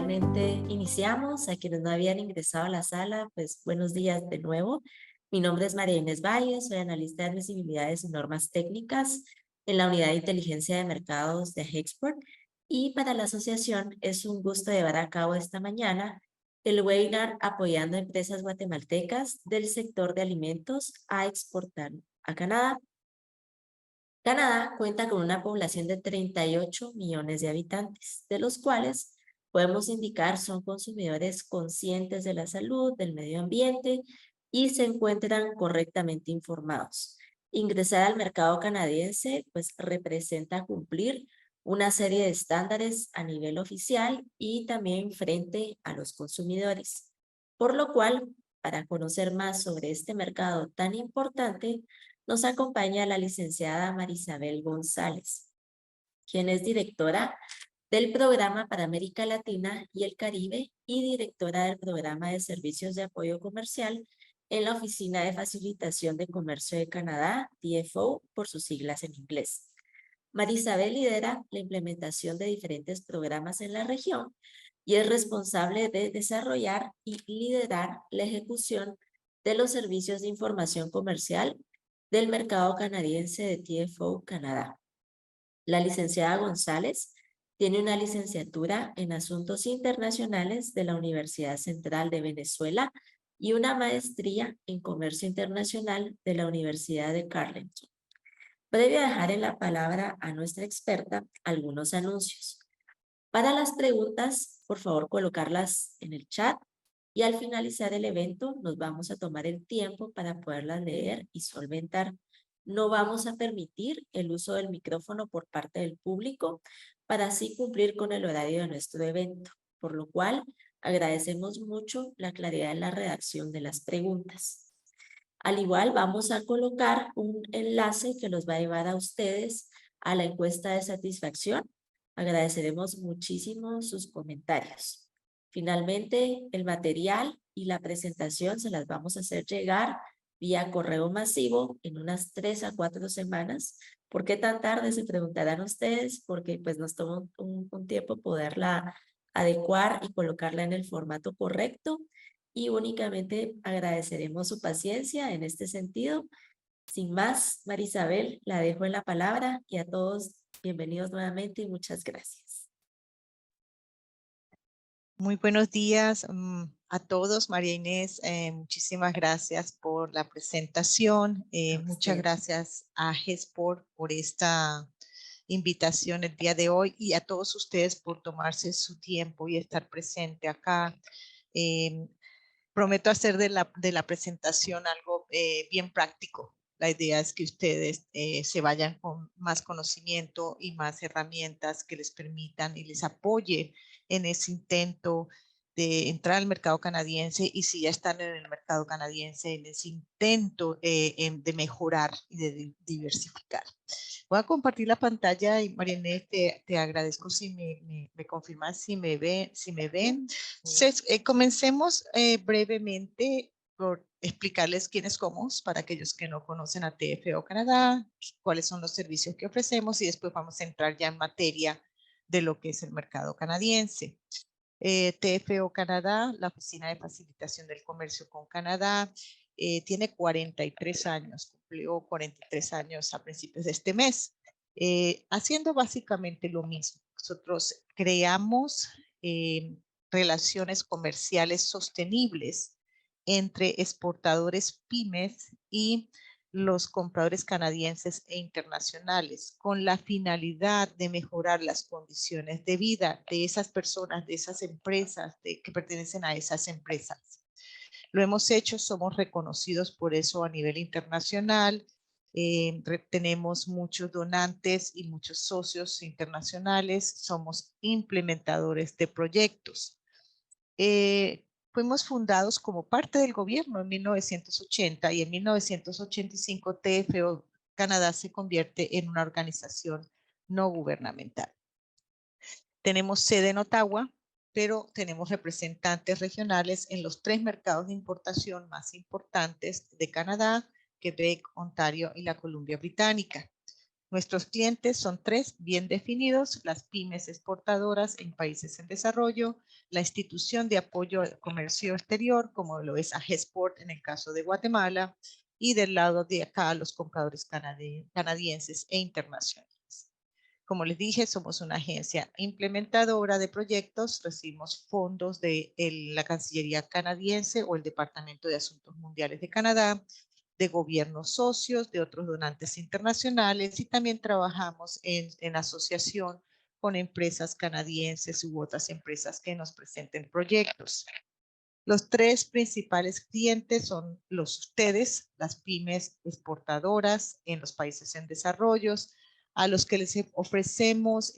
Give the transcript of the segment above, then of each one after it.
Nuevamente iniciamos. A quienes no habían ingresado a la sala, pues buenos días de nuevo. Mi nombre es María Inés Valle, soy analista de admisibilidades y normas técnicas en la unidad de inteligencia de mercados de Hexport. Y para la asociación es un gusto llevar a cabo esta mañana el webinar apoyando a empresas guatemaltecas del sector de alimentos a exportar a Canadá. Canadá cuenta con una población de 38 millones de habitantes, de los cuales podemos indicar son consumidores conscientes de la salud, del medio ambiente y se encuentran correctamente informados. Ingresar al mercado canadiense pues representa cumplir una serie de estándares a nivel oficial y también frente a los consumidores. Por lo cual, para conocer más sobre este mercado tan importante, nos acompaña la licenciada Marisabel González, quien es directora del Programa para América Latina y el Caribe y directora del Programa de Servicios de Apoyo Comercial en la Oficina de Facilitación de Comercio de Canadá, DFO, por sus siglas en inglés. Marisabel lidera la implementación de diferentes programas en la región y es responsable de desarrollar y liderar la ejecución de los servicios de información comercial del mercado canadiense de TFO Canadá. La licenciada González tiene una licenciatura en Asuntos Internacionales de la Universidad Central de Venezuela y una maestría en Comercio Internacional de la Universidad de Carleton. Previo a dejar en la palabra a nuestra experta, algunos anuncios. Para las preguntas, por favor, colocarlas en el chat y al finalizar el evento nos vamos a tomar el tiempo para poderlas leer y solventar. No vamos a permitir el uso del micrófono por parte del público para así cumplir con el horario de nuestro evento, por lo cual agradecemos mucho la claridad en la redacción de las preguntas. Al igual, vamos a colocar un enlace que los va a llevar a ustedes a la encuesta de satisfacción. Agradeceremos muchísimo sus comentarios. Finalmente, el material y la presentación se las vamos a hacer llegar vía correo masivo en unas 3 a 4 semanas. ¿Por qué tan tarde? Se preguntarán ustedes, porque pues nos toma un tiempo poderla adecuar y colocarla en el formato correcto y únicamente agradeceremos su paciencia en este sentido. Sin más, Marisabel, la dejo en la palabra y a todos bienvenidos nuevamente y muchas gracias. Muy buenos días a todos, María Inés. Muchísimas gracias por la presentación. Muchas gracias a Hexport por esta invitación el día de hoy y a todos ustedes por tomarse su tiempo y estar presente acá. Prometo hacer de la presentación algo bien práctico. La idea es que ustedes se vayan con más conocimiento y más herramientas que les permitan y les apoyen en ese intento de entrar al mercado canadiense y si ya están en el mercado canadiense, en ese intento de mejorar y de diversificar. Voy a compartir la pantalla y Marianne, te agradezco si me confirman si me ven. Entonces, comencemos brevemente por explicarles quiénes somos para aquellos que no conocen a TFO Canadá, cuáles son los servicios que ofrecemos y después vamos a entrar ya en materia de lo que es el mercado canadiense. TFO Canadá, la Oficina de Facilitación del Comercio con Canadá, tiene 43 años, cumplió 43 años a principios de este mes, haciendo básicamente lo mismo. Nosotros creamos relaciones comerciales sostenibles entre exportadores pymes y los compradores canadienses e internacionales con la finalidad de mejorar las condiciones de vida de esas personas, de esas empresas que pertenecen a esas empresas. Lo hemos hecho, somos reconocidos por eso a nivel internacional. Tenemos muchos donantes y muchos socios internacionales. Somos implementadores de proyectos. Fuimos fundados como parte del gobierno en 1980 y en 1985 TFO Canadá se convierte en una organización no gubernamental. Tenemos sede en Ottawa, pero tenemos representantes regionales en los 3 mercados de importación más importantes de Canadá, Quebec, Ontario y la Columbia Británica. Nuestros clientes son 3 bien definidos: las pymes exportadoras en países en desarrollo, la institución de apoyo al comercio exterior, como lo es AGESPORT en el caso de Guatemala, y del lado de acá los compradores canadienses e internacionales. Como les dije, somos una agencia implementadora de proyectos, recibimos fondos de la Cancillería canadiense o el Departamento de Asuntos Mundiales de Canadá, de gobiernos socios, de otros donantes internacionales, y también trabajamos en asociación con empresas canadienses u otras empresas que nos presenten proyectos. Los 3 principales clientes son ustedes, las pymes exportadoras en los países en desarrollo, a los que les ofrecemos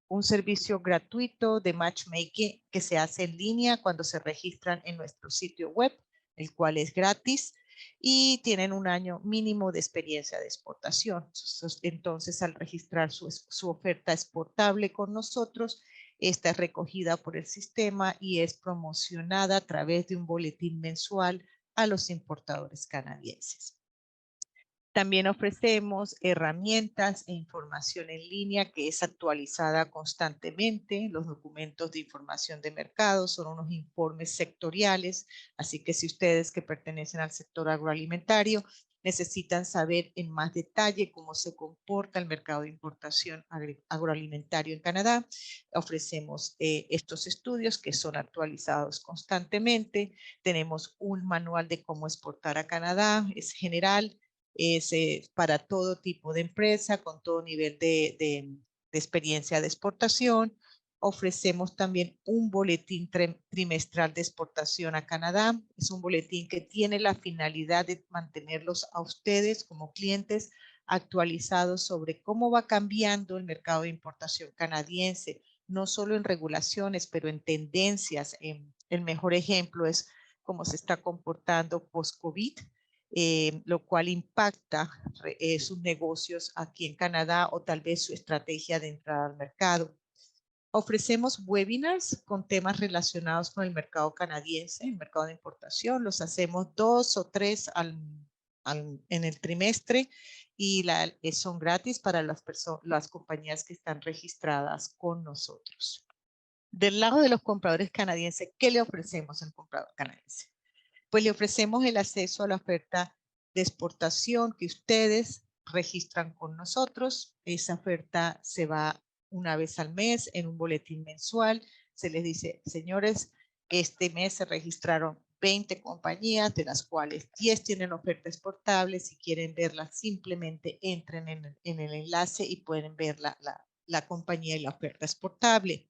un servicio gratuito de matchmaking que se hace en línea cuando se registran en nuestro sitio web, el cual es gratis, y tienen un año mínimo de experiencia de exportación. Entonces, al registrar su oferta exportable con nosotros, esta es recogida por el sistema y es promocionada a través de un boletín mensual a los importadores canadienses. También ofrecemos herramientas e información en línea que es actualizada constantemente. Los documentos de información de mercado son unos informes sectoriales, así que si ustedes que pertenecen al sector agroalimentario necesitan saber en más detalle cómo se comporta el mercado de importación agroalimentario en Canadá, ofrecemos estos estudios que son actualizados constantemente. Tenemos un manual de cómo exportar a Canadá, es general, es para todo tipo de empresa, con todo nivel de experiencia de exportación. Ofrecemos también un boletín trimestral de exportación a Canadá. Es un boletín que tiene la finalidad de mantenerlos a ustedes como clientes actualizados sobre cómo va cambiando el mercado de importación canadiense, no solo en regulaciones, pero en tendencias. El mejor ejemplo es cómo se está comportando post-COVID, lo cual impacta sus negocios aquí en Canadá o tal vez su estrategia de entrada al mercado. Ofrecemos webinars con temas relacionados con el mercado canadiense, el mercado de importación. Los hacemos 2 o 3 en el trimestre y son gratis para las compañías que están registradas con nosotros. Del lado de los compradores canadienses, ¿qué le ofrecemos al comprador canadiense? Pues le ofrecemos el acceso a la oferta de exportación que ustedes registran con nosotros. Esa oferta se va una vez al mes en un boletín mensual. Se les dice: señores, este mes se registraron 20 compañías, de las cuales 10 tienen oferta exportable. Si quieren verla, simplemente entren en el enlace y pueden ver la compañía y la oferta exportable.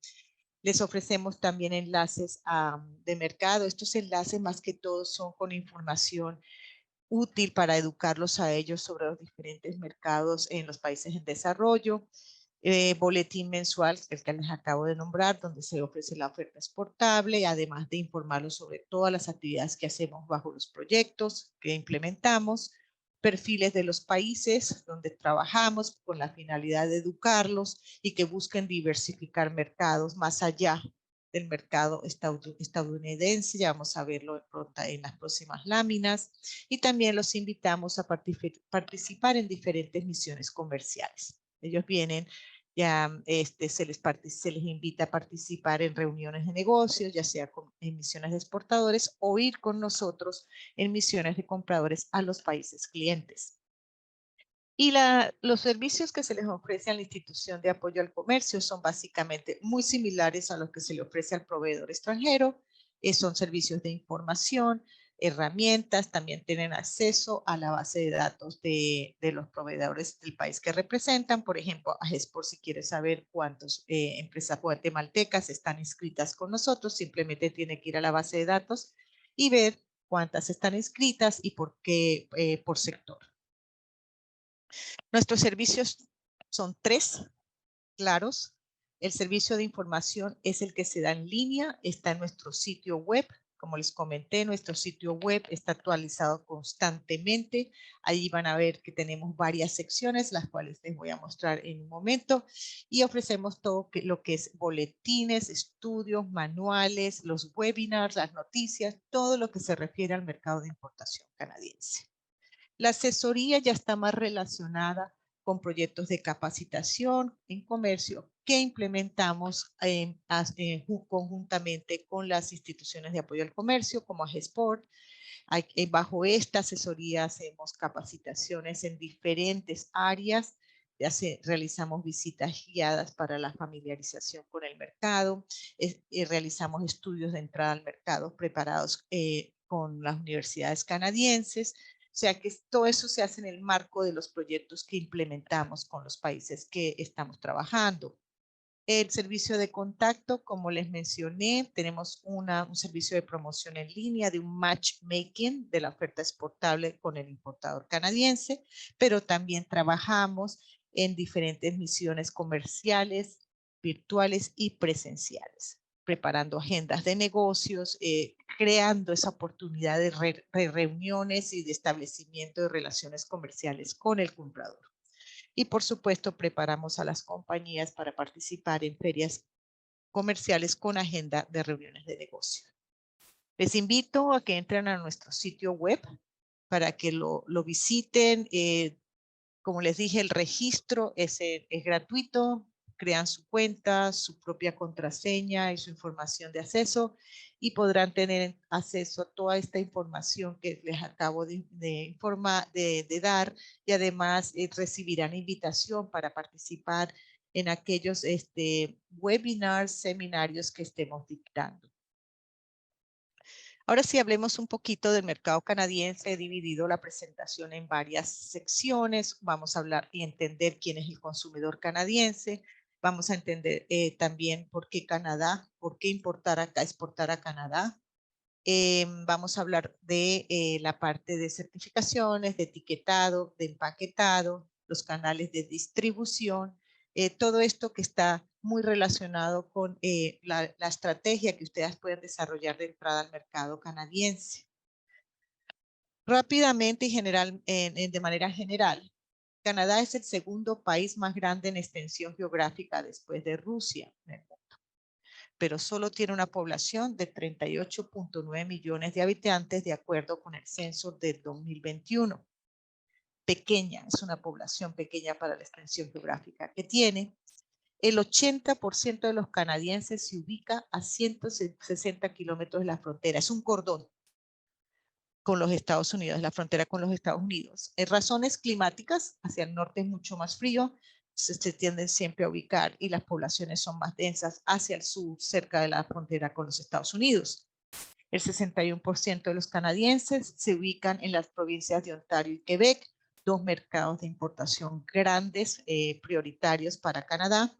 Les ofrecemos también enlaces de mercado. Estos enlaces más que todo son con información útil para educarlos a ellos sobre los diferentes mercados en los países en desarrollo. Boletín mensual, el que les acabo de nombrar, donde se ofrece la oferta exportable, además de informarlos sobre todas las actividades que hacemos bajo los proyectos que implementamos. Perfiles de los países donde trabajamos con la finalidad de educarlos y que busquen diversificar mercados más allá del mercado estadounidense. Ya vamos a verlo en las próximas láminas. Y también los invitamos a participar en diferentes misiones comerciales. Ellos vienen, ya se les invita a participar en reuniones de negocios, ya sea en misiones de exportadores o ir con nosotros en misiones de compradores a los países clientes. Y los servicios que se les ofrece a la institución de apoyo al comercio son básicamente muy similares a los que se le ofrece al proveedor extranjero. Son servicios de información, herramientas, también tienen acceso a la base de datos de los proveedores del país que representan. Por ejemplo, AGESPOR, si quiere saber cuántas empresas guatemaltecas están inscritas con nosotros, simplemente tiene que ir a la base de datos y ver cuántas están inscritas y por qué, por sector. Nuestros servicios son 3 claros. El servicio de información es el que se da en línea, está en nuestro sitio web. Como les comenté, nuestro sitio web está actualizado constantemente. Ahí van a ver que tenemos varias secciones, las cuales les voy a mostrar en un momento. Y ofrecemos todo lo que es boletines, estudios, manuales, los webinars, las noticias, todo lo que se refiere al mercado de importación canadiense. La asesoría ya está más relacionada con proyectos de capacitación en comercio que implementamos conjuntamente con las instituciones de apoyo al comercio como AGESPORT. Bajo esta asesoría hacemos capacitaciones en diferentes áreas, realizamos visitas guiadas para la familiarización con el mercado, realizamos estudios de entrada al mercado preparados con las universidades canadienses. O sea que todo eso se hace en el marco de los proyectos que implementamos con los países que estamos trabajando. El servicio de contacto, como les mencioné, tenemos un servicio de promoción en línea de un matchmaking de la oferta exportable con el importador canadiense, pero también trabajamos en diferentes misiones comerciales, virtuales y presenciales, preparando agendas de negocios, creando esa oportunidad de reuniones y de establecimiento de relaciones comerciales con el comprador. Y por supuesto, preparamos a las compañías para participar en ferias comerciales con agenda de reuniones de negocio. Les invito a que entren a nuestro sitio web para que lo visiten. Como les dije, el registro es gratuito. Crean su cuenta, su propia contraseña y su información de acceso y podrán tener acceso a toda esta información que les acabo de dar y además recibirán invitación para participar en aquellos webinars, seminarios que estemos dictando. Ahora sí, hablemos un poquito del mercado canadiense. He dividido la presentación en varias secciones. Vamos a hablar y entender quién es el consumidor canadiense. Vamos a entender también por qué Canadá, por qué exportar a Canadá. Vamos a hablar de la parte de certificaciones, de etiquetado, de empaquetado, los canales de distribución, todo esto que está muy relacionado con la estrategia que ustedes pueden desarrollar de entrada al mercado canadiense. Rápidamente y de manera general, Canadá es el segundo país más grande en extensión geográfica después de Rusia, pero solo tiene una población de 38.9 millones de habitantes de acuerdo con el censo del 2021. Pequeña, es una población pequeña para la extensión geográfica que tiene. El 80% de los canadienses se ubica a 160 kilómetros de la frontera. Es un cordón con los Estados Unidos, la frontera con los Estados Unidos. En razones climáticas, hacia el norte es mucho más frío, se tienden siempre a ubicar y las poblaciones son más densas hacia el sur, cerca de la frontera con los Estados Unidos. El 61% de los canadienses se ubican en las provincias de Ontario y Quebec, dos mercados de importación grandes, prioritarios para Canadá.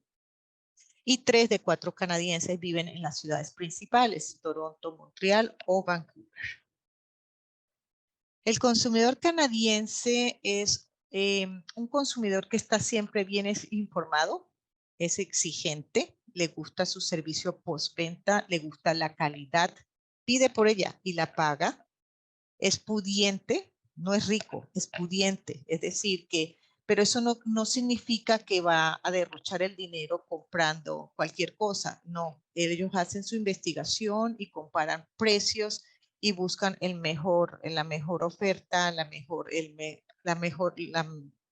Y 3 de 4 canadienses viven en las ciudades principales, Toronto, Montreal o Vancouver. El consumidor canadiense es un consumidor que está siempre bien informado, es exigente, le gusta su servicio postventa, le gusta la calidad, pide por ella y la paga, es pudiente, no es rico, es pudiente, es decir que, pero eso no significa que va a derrochar el dinero comprando cualquier cosa, no, ellos hacen su investigación y comparan precios y buscan la mejor oferta,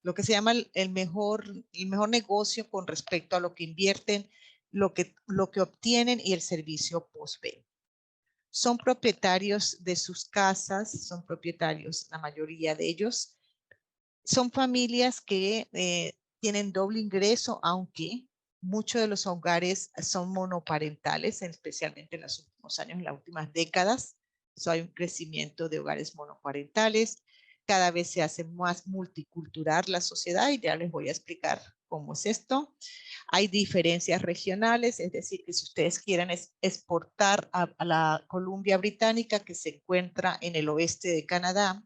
lo que se llama el mejor negocio con respecto a lo que invierten, lo que obtienen y el servicio postventa. Son propietarios de sus casas, son propietarios, la mayoría de ellos. Son familias que tienen doble ingreso, aunque muchos de los hogares son monoparentales, especialmente en los últimos años, en las últimas décadas. Hay un crecimiento de hogares monoparentales. Cada vez se hace más multicultural la sociedad y ya les voy a explicar cómo es esto. Hay diferencias regionales, es decir, que si ustedes quieren exportar a la Columbia Británica, que se encuentra en el oeste de Canadá,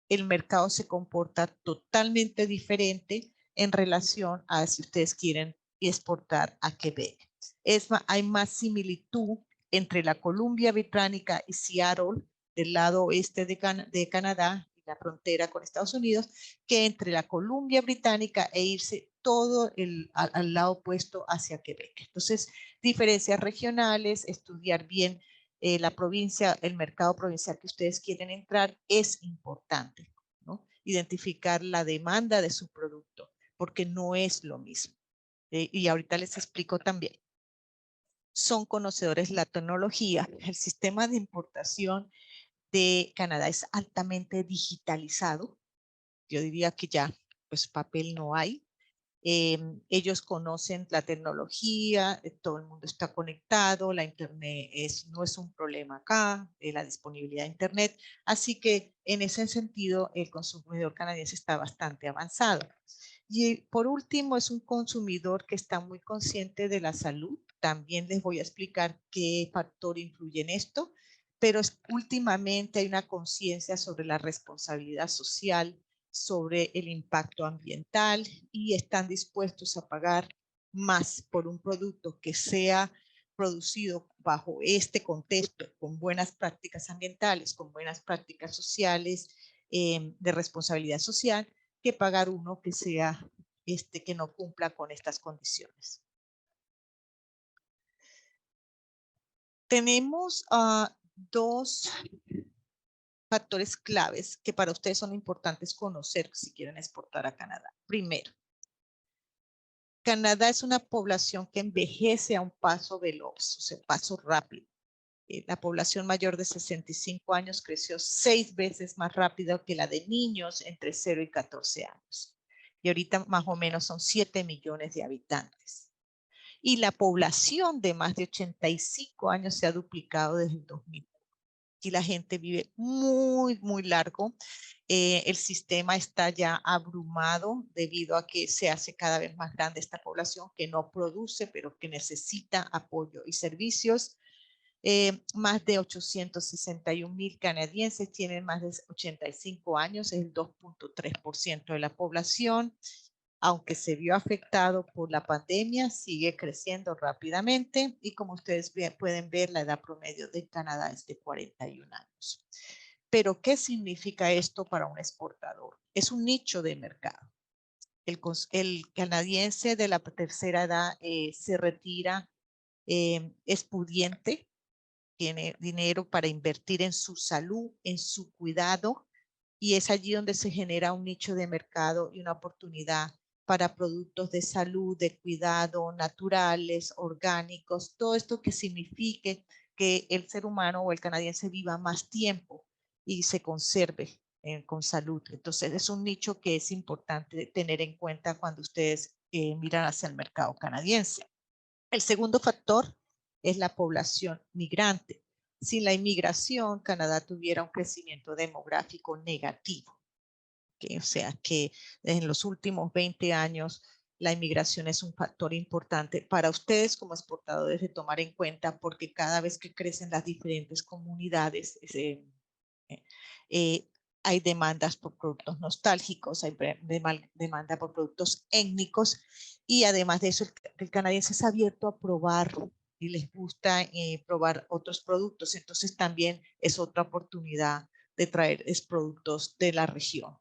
el mercado se comporta totalmente diferente en relación a si ustedes quieren exportar a Quebec. Hay más similitud entre la Columbia Británica y Seattle, del lado oeste de Canadá, y la frontera con Estados Unidos, que entre la Columbia Británica e irse todo al lado opuesto hacia Quebec. Entonces, diferencias regionales, estudiar bien la provincia, el mercado provincial que ustedes quieren entrar es importante, ¿no? Identificar la demanda de su producto. porque no es lo mismo. Y ahorita les explico también. Son conocedores de la tecnología. El sistema de importación de Canadá es altamente digitalizado. Yo diría que ya, pues papel no hay. Ellos conocen la tecnología, todo el mundo está conectado, la internet no es un problema acá, la disponibilidad de internet, así que en ese sentido el consumidor canadiense está bastante avanzado. Y por último es un consumidor que está muy consciente de la salud. También les voy a explicar qué factor influye en esto, pero últimamente hay una conciencia sobre la responsabilidad social, sobre el impacto ambiental y están dispuestos a pagar más por un producto que sea producido bajo este contexto, con buenas prácticas ambientales, con buenas prácticas sociales, de responsabilidad social, que pagar uno que sea que no cumpla con estas condiciones. Tenemos dos factores claves que para ustedes son importantes conocer si quieren exportar a Canadá. Primero, Canadá es una población que envejece a un paso veloz, o sea, paso rápido. La población mayor de 65 años creció 6 veces más rápido que la de niños entre 0 y 14 años. Y ahorita más o menos son 7 millones de habitantes. Y la población de más de 85 años se ha duplicado desde el 2000. Aquí la gente vive muy, muy largo. El sistema está ya abrumado debido a que se hace cada vez más grande esta población que no produce, pero que necesita apoyo y servicios. Más de 861,000 canadienses tienen más de 85 años, es el 2.3% de la población. Aunque se vio afectado por la pandemia, sigue creciendo rápidamente y como ustedes pueden ver, la edad promedio de Canadá es de 41 años. Pero, ¿qué significa esto para un exportador? Es un nicho de mercado. El canadiense de la tercera edad se retira, es pudiente, tiene dinero para invertir en su salud, en su cuidado, y es allí donde se genera un nicho de mercado y una oportunidad para productos de salud, de cuidado, naturales, orgánicos, todo esto que signifique que el ser humano o el canadiense viva más tiempo y se conserve con salud. Entonces es un nicho que es importante tener en cuenta cuando ustedes miran hacia el mercado canadiense. El segundo factor es la población migrante. Sin la inmigración, Canadá tuviera un crecimiento demográfico negativo. O sea que en los últimos 20 años la inmigración es un factor importante para ustedes como exportadores de tomar en cuenta, porque cada vez que crecen las diferentes comunidades, hay demandas por productos nostálgicos, hay demanda por productos étnicos, y además de eso el canadiense es abierto a probar y les gusta probar otros productos, entonces también es otra oportunidad de traer productos de la región.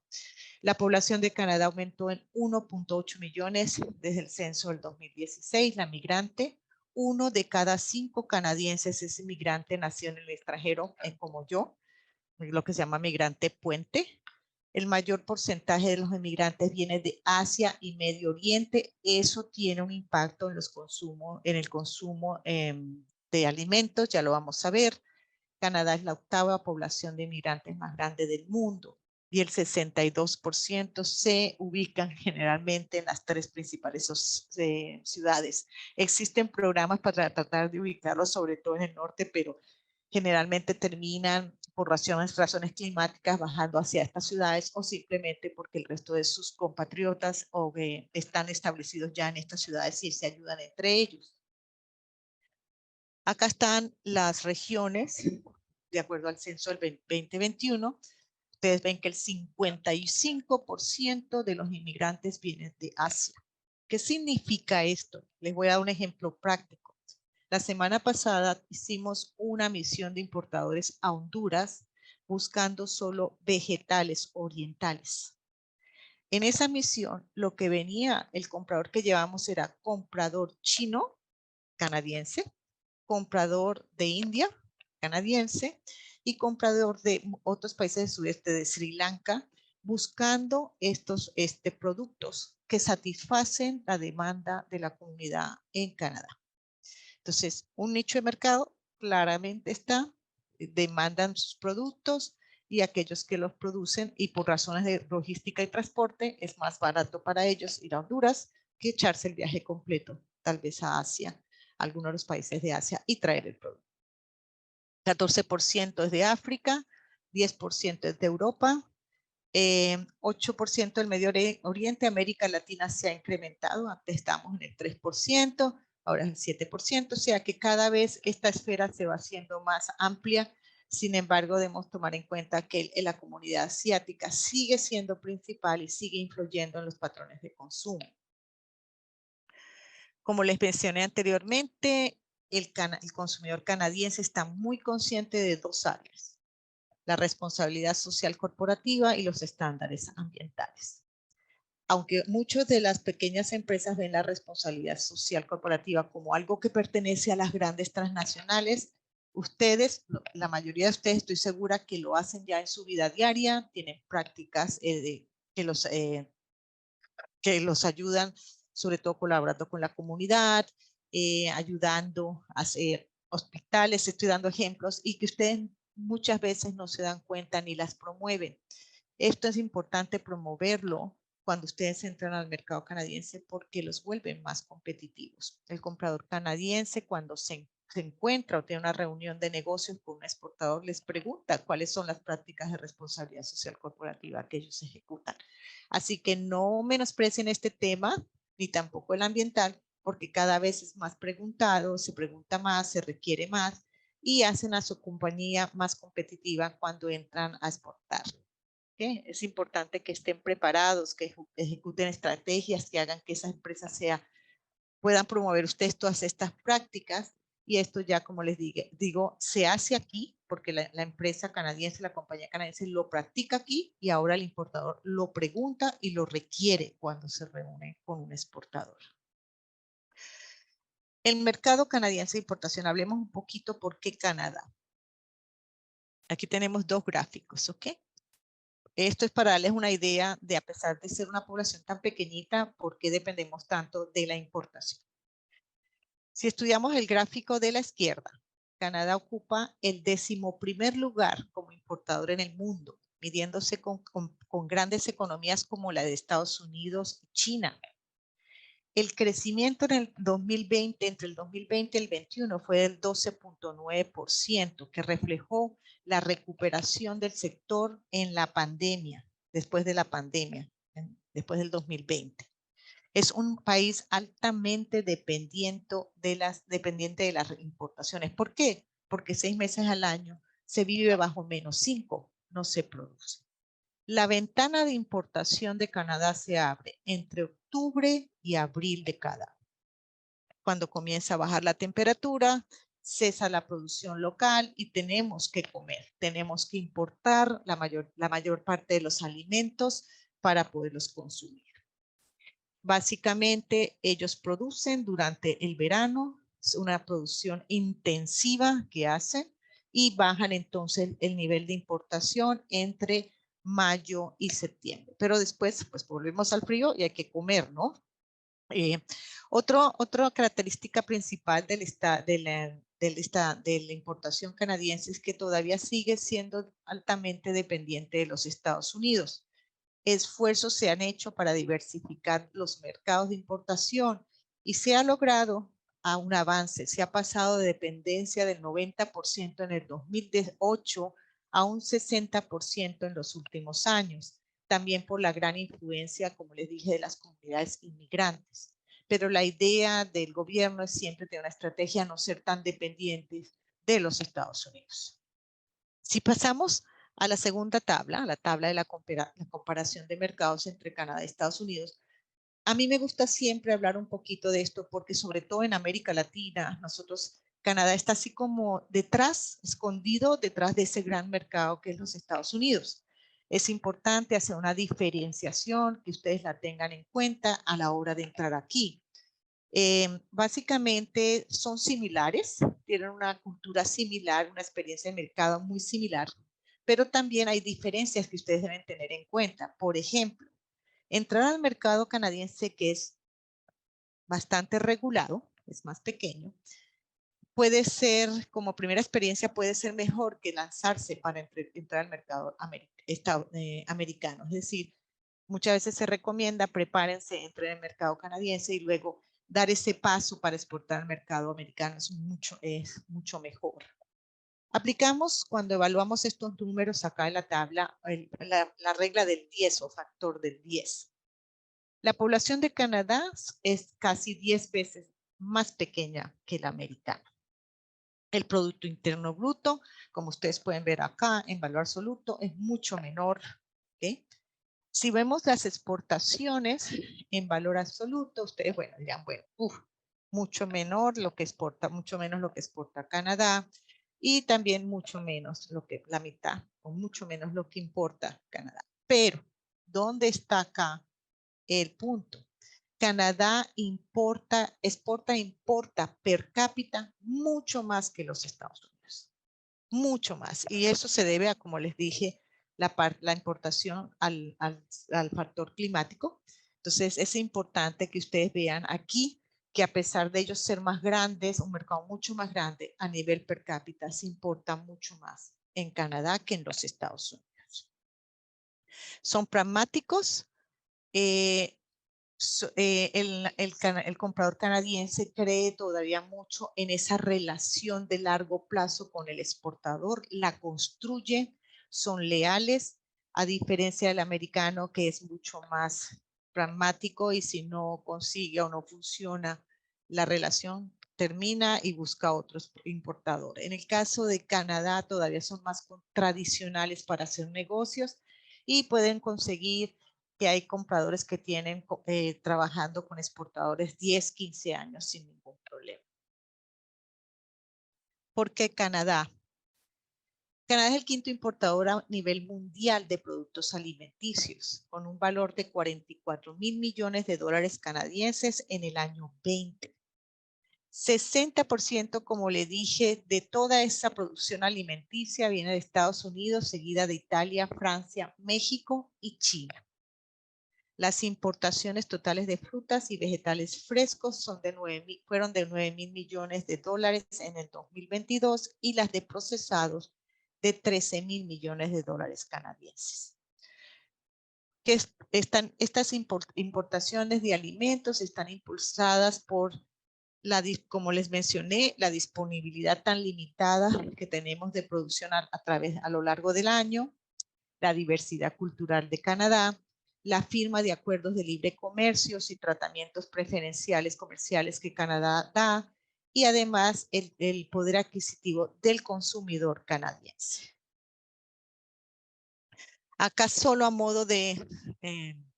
La población de Canadá aumentó en 1.8 millones desde el censo del 2016, la migrante. 1 de cada 5 canadienses es inmigrante, nació en el extranjero, como yo, lo que se llama migrante puente. El mayor porcentaje de los inmigrantes viene de Asia y Medio Oriente. Eso tiene un impacto en el consumo de alimentos, ya lo vamos a ver. Canadá es la 8ª población de inmigrantes más grande del mundo y el 62% se ubican generalmente en las 3 principales ciudades. Existen programas para tratar de ubicarlos, sobre todo en el norte, pero generalmente terminan por razones climáticas bajando hacia estas ciudades o simplemente porque el resto de sus compatriotas están establecidos ya en estas ciudades y se ayudan entre ellos. Acá están las regiones, de acuerdo al censo del 2021. Ustedes ven que el 55% de los inmigrantes vienen de Asia. ¿Qué significa esto? Les voy a dar un ejemplo práctico. La semana pasada hicimos una misión de importadores a Honduras buscando solo vegetales orientales. En esa misión, lo que venía, el comprador que llevamos era comprador chino, canadiense, comprador de India, canadiense, y comprador de otros países del sudeste de Sri Lanka, buscando estos productos que satisfacen la demanda de la comunidad en Canadá. Entonces, un nicho de mercado claramente está, demandan sus productos y aquellos que los producen y por razones de logística y transporte es más barato para ellos ir a Honduras que echarse el viaje completo, tal vez a Asia, algunos de los países de Asia y traer el producto. 14% es de África, 10% es de Europa, 8% del Medio Oriente, América Latina se ha incrementado, antes estábamos en el 3%, ahora es el 7%, o sea que cada vez esta esfera se va haciendo más amplia. Sin embargo, debemos tomar en cuenta que la comunidad asiática sigue siendo principal y sigue influyendo en los patrones de consumo. Como les mencioné anteriormente, el consumidor canadiense está muy consciente de dos áreas: la responsabilidad social corporativa y los estándares ambientales. Aunque muchas de las pequeñas empresas ven la responsabilidad social corporativa como algo que pertenece a las grandes transnacionales, ustedes, la mayoría de ustedes, estoy segura que lo hacen ya en su vida diaria, tienen prácticas que los ayudan, sobre todo colaborando con la comunidad, ayudando a hacer hospitales, estoy dando ejemplos, y que ustedes muchas veces no se dan cuenta ni las promueven. Esto es importante promoverlo cuando ustedes entran al mercado canadiense porque los vuelven más competitivos. El comprador canadiense, cuando se encuentra o tiene una reunión de negocios con un exportador, les pregunta cuáles son las prácticas de responsabilidad social corporativa que ellos ejecutan. Así que no menosprecien este tema, ni tampoco el ambiental, porque cada vez es más preguntado, se pregunta más, se requiere más y hacen a su compañía más competitiva cuando entran a exportar. ¿Okay? Es importante que estén preparados, que ejecuten estrategias que hagan que esa empresa puedan promover ustedes todas estas prácticas, y esto ya, como les digo, se hace aquí porque la empresa canadiense, la compañía canadiense lo practica aquí, y ahora el importador lo pregunta y lo requiere cuando se reúne con un exportador. El mercado canadiense de importación, hablemos un poquito por qué Canadá. Aquí tenemos dos gráficos, ¿ok? Esto es para darles una idea de, a pesar de ser una población tan pequeñita, por qué dependemos tanto de la importación. Si estudiamos el gráfico de la izquierda, Canadá ocupa el 11º lugar como importador en el mundo, midiéndose con grandes economías como la de Estados Unidos y China. El crecimiento en el 2020, entre el 2020 y el 2021, fue del 12.9%, que reflejó la recuperación del sector en la pandemia, después de la pandemia, después del 2020. Es un país altamente dependiente de las importaciones. ¿Por qué? Porque 6 meses al año se vive bajo -5, no se produce. La ventana de importación de Canadá se abre entre octubre y abril de cada año. Cuando comienza a bajar la temperatura, cesa la producción local y tenemos que comer. Tenemos que importar la mayor parte de los alimentos para poderlos consumir. Básicamente, ellos producen durante el verano, es una producción intensiva que hacen, y bajan entonces el nivel de importación entre mayo y septiembre. Pero después, pues volvemos al frío y hay que comer, ¿no? Otra característica principal de la importación canadiense es que todavía sigue siendo altamente dependiente de los Estados Unidos. Esfuerzos se han hecho para diversificar los mercados de importación y se ha logrado a un avance. Se ha pasado de dependencia del 90% en el 2008 a un 60% en los últimos años, también por la gran influencia, como les dije, de las comunidades inmigrantes. Pero la idea del gobierno es siempre tener una estrategia a no ser tan dependientes de los Estados Unidos. Si pasamos a la segunda tabla, la tabla de la comparación de mercados entre Canadá y Estados Unidos, a mí me gusta siempre hablar un poquito de esto porque, sobre todo en América Latina, Canadá está así como detrás, escondido detrás de ese gran mercado que es los Estados Unidos. Es importante hacer una diferenciación, que ustedes la tengan en cuenta a la hora de entrar aquí. Básicamente son similares, tienen una cultura similar, una experiencia de mercado muy similar, pero también hay diferencias que ustedes deben tener en cuenta. Por ejemplo, Entrar al mercado canadiense, que es bastante regulado, es más pequeño, puede ser, como primera experiencia, puede ser mejor que lanzarse para entrar al mercado americano. Es decir, muchas veces se recomienda prepárense, entren al mercado canadiense y luego dar ese paso para exportar al mercado americano es mucho mejor. Aplicamos, cuando evaluamos estos números acá en la tabla, la regla del 10 o factor del 10. La población de Canadá es casi 10 veces más pequeña que la americana. El Producto Interno Bruto, como ustedes pueden ver acá, en valor absoluto, es mucho menor. ¿Okay? Si vemos las exportaciones en valor absoluto, ustedes, bueno, dirán, bueno, mucho menos lo que exporta Canadá y también mucho menos la mitad, o mucho menos lo que importa Canadá. Pero, ¿dónde está acá el punto? Canadá exporta per cápita mucho más que los Estados Unidos. Mucho más. Y eso se debe a, como les dije, la importación al factor climático. Entonces, es importante que ustedes vean aquí que a pesar de ellos ser más grandes, un mercado mucho más grande, a nivel per cápita se importa mucho más en Canadá que en los Estados Unidos. Son pragmáticos. El comprador canadiense cree todavía mucho en esa relación de largo plazo con el exportador, la construye, son leales, a diferencia del americano que es mucho más pragmático y si no consigue o no funciona la relación, termina y busca otro importador. En el caso de Canadá todavía son más tradicionales para hacer negocios y pueden conseguir que hay compradores que tienen trabajando con exportadores 10, 15 años sin ningún problema. ¿Por qué Canadá? Canadá es el quinto importador a nivel mundial de productos alimenticios, con un valor de 44,000 millones de dólares canadienses en el año 20. 60%, como le dije, de toda esa producción alimenticia viene de Estados Unidos, seguida de Italia, Francia, México y China. Las importaciones totales de frutas y vegetales frescos fueron de 9,000 millones de dólares en el 2022 y las de procesados de 13,000 millones de dólares canadienses. Estas importaciones de alimentos están impulsadas por, como les mencioné, la disponibilidad tan limitada que tenemos de producción a lo largo del año, la diversidad cultural de Canadá, la firma de acuerdos de libre comercio y tratamientos preferenciales comerciales que Canadá da, y además el poder adquisitivo del consumidor canadiense. Acá solo a modo de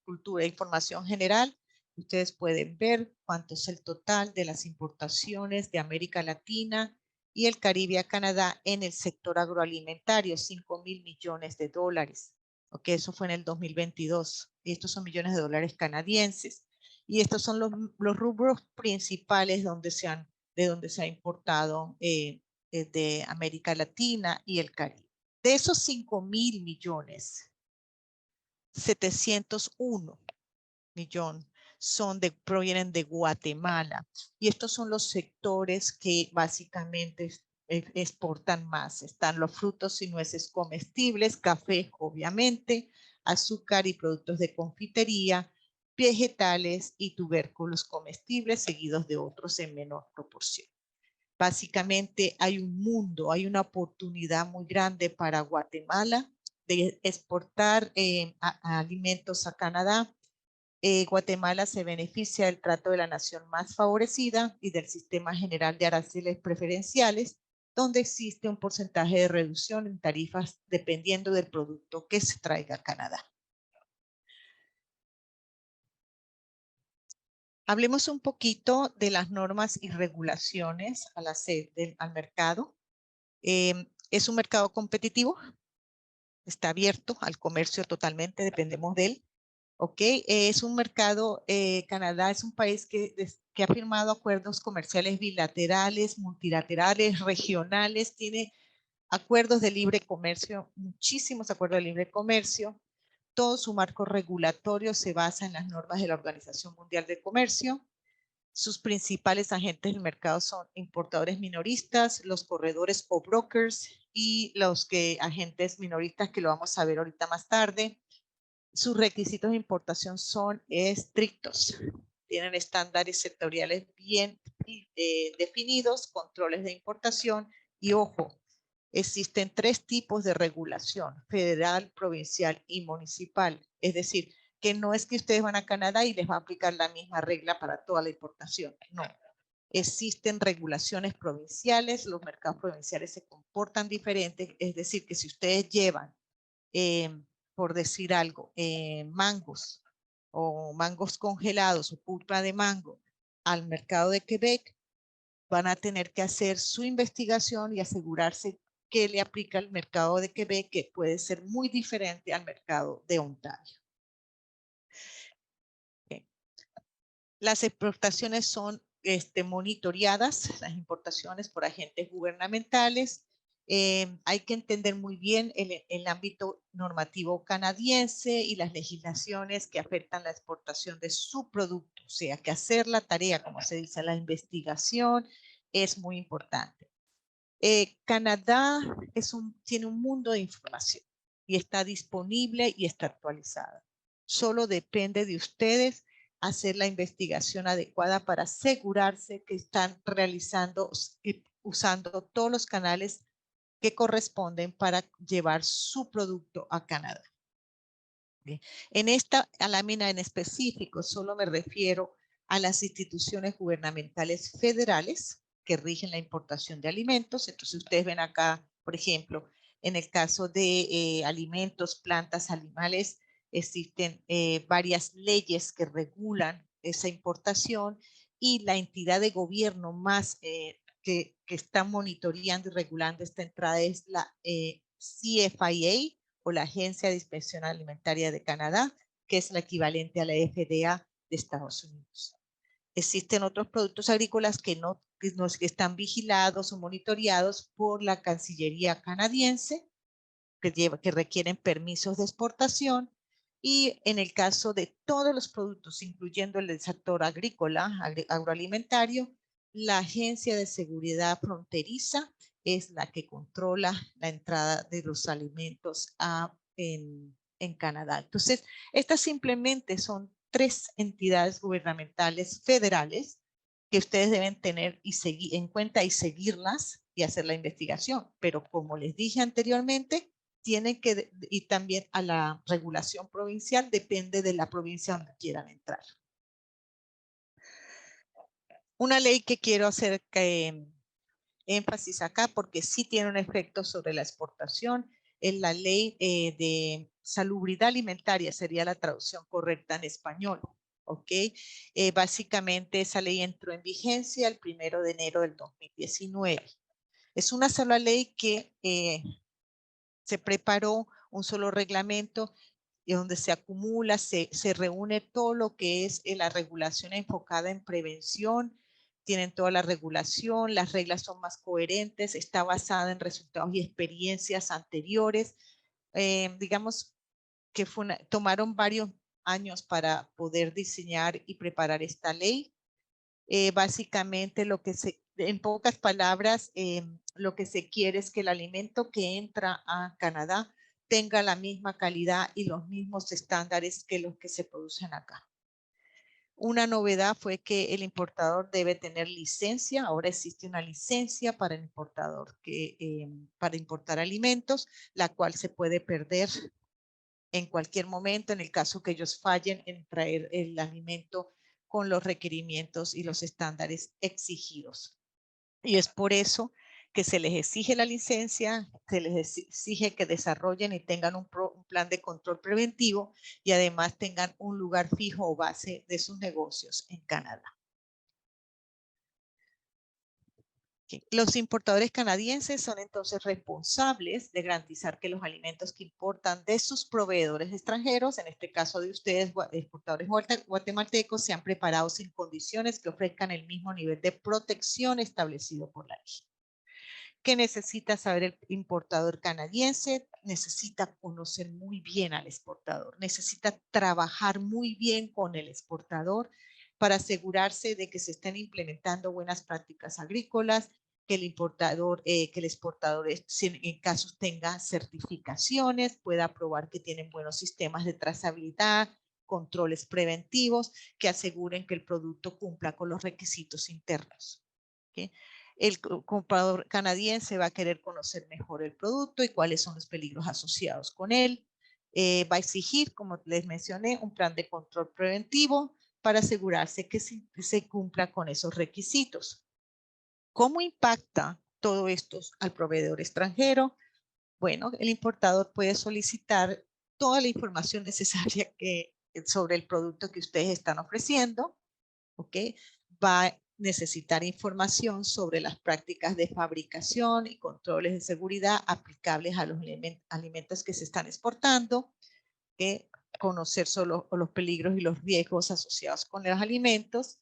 cultura e información general, ustedes pueden ver cuánto es el total de las importaciones de América Latina y el Caribe a Canadá en el sector agroalimentario, 5,000 millones de dólares. Ok, eso fue en el 2022. Y estos son millones de dólares canadienses. Y estos son los rubros principales de donde se ha importado de América Latina y el Caribe. De esos 5,000 millones, 701 millones provienen de Guatemala. Y estos son los sectores que básicamente exportan más. Están los frutos y nueces comestibles, café, obviamente, azúcar y productos de confitería, vegetales y tubérculos comestibles, seguidos de otros en menor proporción. Básicamente hay un mundo, hay una oportunidad muy grande para Guatemala de exportar alimentos a Canadá. Guatemala se beneficia del trato de la nación más favorecida y del sistema general de aranceles preferenciales, donde existe un porcentaje de reducción en tarifas dependiendo del producto que se traiga a Canadá. Hablemos un poquito de las normas y regulaciones al mercado. Es un mercado competitivo, está abierto al comercio totalmente, dependemos de él. ¿Ok? Es un mercado, Canadá es un país que ha firmado acuerdos comerciales bilaterales, multilaterales, regionales, tiene acuerdos de libre comercio, muchísimos acuerdos de libre comercio, Todo su marco regulatorio se basa en las normas de la Organización Mundial de Comercio. Sus principales agentes del mercado son importadores minoristas, los corredores o brokers y los agentes minoristas que lo vamos a ver ahorita más tarde. Sus requisitos de importación son estrictos. Tienen estándares sectoriales bien definidos, controles de importación y ojo, existen 3 tipos de regulación: federal, provincial y municipal. Es decir, que no es que ustedes van a Canadá y les va a aplicar la misma regla para toda la importación. No. Existen regulaciones provinciales, los mercados provinciales se comportan diferentes, es decir, que si ustedes llevan, por decir algo, mangos o mangos congelados o pulpa de mango al mercado de Quebec, van a tener que hacer su investigación y asegurarse que le aplica el mercado de Quebec, que puede ser muy diferente al mercado de Ontario. Okay. Las exportaciones son monitoreadas, las importaciones por agentes gubernamentales. Hay que entender muy bien el ámbito normativo canadiense y las legislaciones que afectan la exportación de su producto. O sea, que hacer la tarea, como se dice, la investigación es muy importante. Canadá tiene un mundo de información y está disponible y está actualizada. Solo depende de ustedes hacer la investigación adecuada para asegurarse que están realizando y usando todos los canales que corresponden para llevar su producto a Canadá. Bien. En esta lámina en específico solo me refiero a las instituciones gubernamentales federales que rigen la importación de alimentos. Entonces ustedes ven acá, por ejemplo, en el caso de alimentos, plantas, animales, existen varias leyes que regulan esa importación y la entidad de gobierno más que está monitoreando y regulando esta entrada es la CFIA, o la Agencia de Inspección Alimentaria de Canadá, que es la equivalente a la FDA de Estados Unidos. Existen otros productos agrícolas que que están vigilados o monitoreados por la Cancillería canadiense, que requieren permisos de exportación, y en el caso de todos los productos, incluyendo el del sector agrícola, agroalimentario, la Agencia de Seguridad Fronteriza es la que controla la entrada de los alimentos en Canadá. Entonces, estas simplemente son 3 entidades gubernamentales federales que ustedes deben tener en cuenta y seguirlas y hacer la investigación. Pero como les dije anteriormente, tienen que, y también a la regulación provincial, depende de la provincia donde quieran entrar. Una ley que quiero hacer énfasis acá, porque sí tiene un efecto sobre la exportación, es la ley de salubridad alimentaria, sería la traducción correcta en español. ¿Ok? Básicamente esa ley entró en vigencia el 1 de enero del 2019. Es una sola ley que se preparó, un solo reglamento y donde se acumula, se reúne todo lo que es la regulación enfocada en prevención. Tienen toda la regulación, las reglas son más coherentes, está basada en resultados y experiencias anteriores. Digamos que tomaron varios años para poder diseñar y preparar esta ley. Básicamente en pocas palabras, lo que se quiere es que el alimento que entra a Canadá tenga la misma calidad y los mismos estándares que los que se producen acá. Una novedad fue que el importador debe tener licencia. Ahora existe una licencia para el importador para importar alimentos, la cual se puede perder en cualquier momento en el caso que ellos fallen en traer el alimento con los requerimientos y los estándares exigidos. Y es por eso que se les exige la licencia, se les exige que desarrollen y tengan un plan de control preventivo y además tengan un lugar fijo o base de sus negocios en Canadá. Los importadores canadienses son entonces responsables de garantizar que los alimentos que importan de sus proveedores extranjeros, en este caso de ustedes, exportadores guatemaltecos, sean preparados en condiciones que ofrezcan el mismo nivel de protección establecido por la ley. ¿Qué necesita saber el importador canadiense? Necesita conocer muy bien al exportador, necesita trabajar muy bien con el exportador para asegurarse de que se estén implementando buenas prácticas agrícolas, que el exportador, si en casos tenga certificaciones, pueda probar que tienen buenos sistemas de trazabilidad, controles preventivos que aseguren que el producto cumpla con los requisitos internos. ¿Okay? El comprador canadiense va a querer conocer mejor el producto y cuáles son los peligros asociados con él. Va a exigir, como les mencioné, un plan de control preventivo para asegurarse que se cumpla con esos requisitos. ¿Cómo impacta todo esto al proveedor extranjero? Bueno, el importador puede solicitar toda la información necesaria sobre el producto que ustedes están ofreciendo, ¿ok? Va a necesitar información sobre las prácticas de fabricación y controles de seguridad aplicables a los alimentos que se están exportando, ¿ok? Conocer solo los peligros y los riesgos asociados con los alimentos.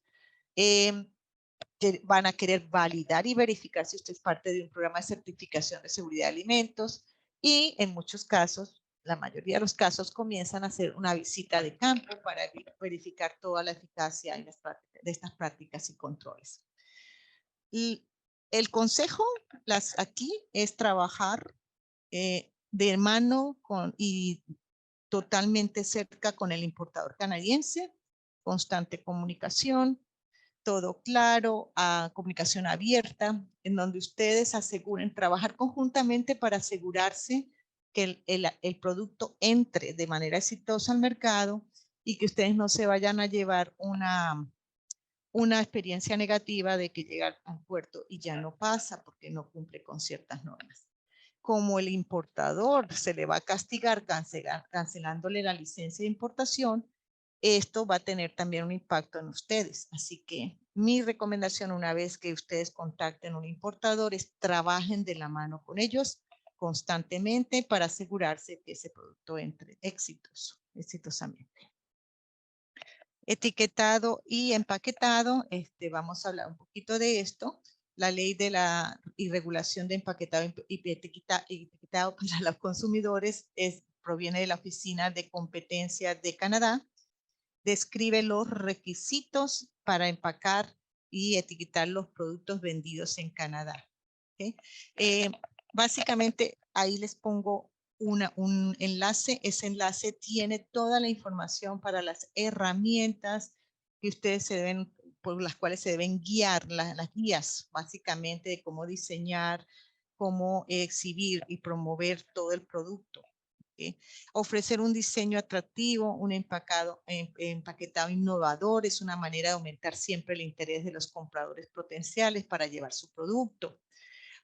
Van a querer validar y verificar si usted es parte de un programa de certificación de seguridad de alimentos y en muchos casos, la mayoría de los casos, comienzan a hacer una visita de campo para verificar toda la eficacia de estas prácticas y controles. Y el consejo aquí es trabajar de mano y totalmente cerca con el importador canadiense, constante comunicación, todo claro, a comunicación abierta, en donde ustedes aseguren trabajar conjuntamente para asegurarse que el producto entre de manera exitosa al mercado y que ustedes no se vayan a llevar una experiencia negativa de que llega al puerto y ya no pasa porque no cumple con ciertas normas. Como el importador se le va a castigar cancelándole la licencia de importación, esto va a tener también un impacto en ustedes. Así que mi recomendación una vez que ustedes contacten a un importador es trabajen de la mano con ellos constantemente para asegurarse que ese producto entre exitosamente. Etiquetado y empaquetado, vamos a hablar un poquito de esto. La ley de la y regulación de empaquetado y etiquetado para los consumidores proviene de la Oficina de Competencia de Canadá. Describe los requisitos para empacar y etiquetar los productos vendidos en Canadá. ¿Okay? Básicamente, ahí les pongo un enlace. Ese enlace tiene toda la información para las herramientas que ustedes por las cuales se deben guiar, las guías básicamente de cómo diseñar, cómo exhibir y promover todo el producto. ¿Okay? Ofrecer un diseño atractivo, un empaquetado innovador es una manera de aumentar siempre el interés de los compradores potenciales para llevar su producto.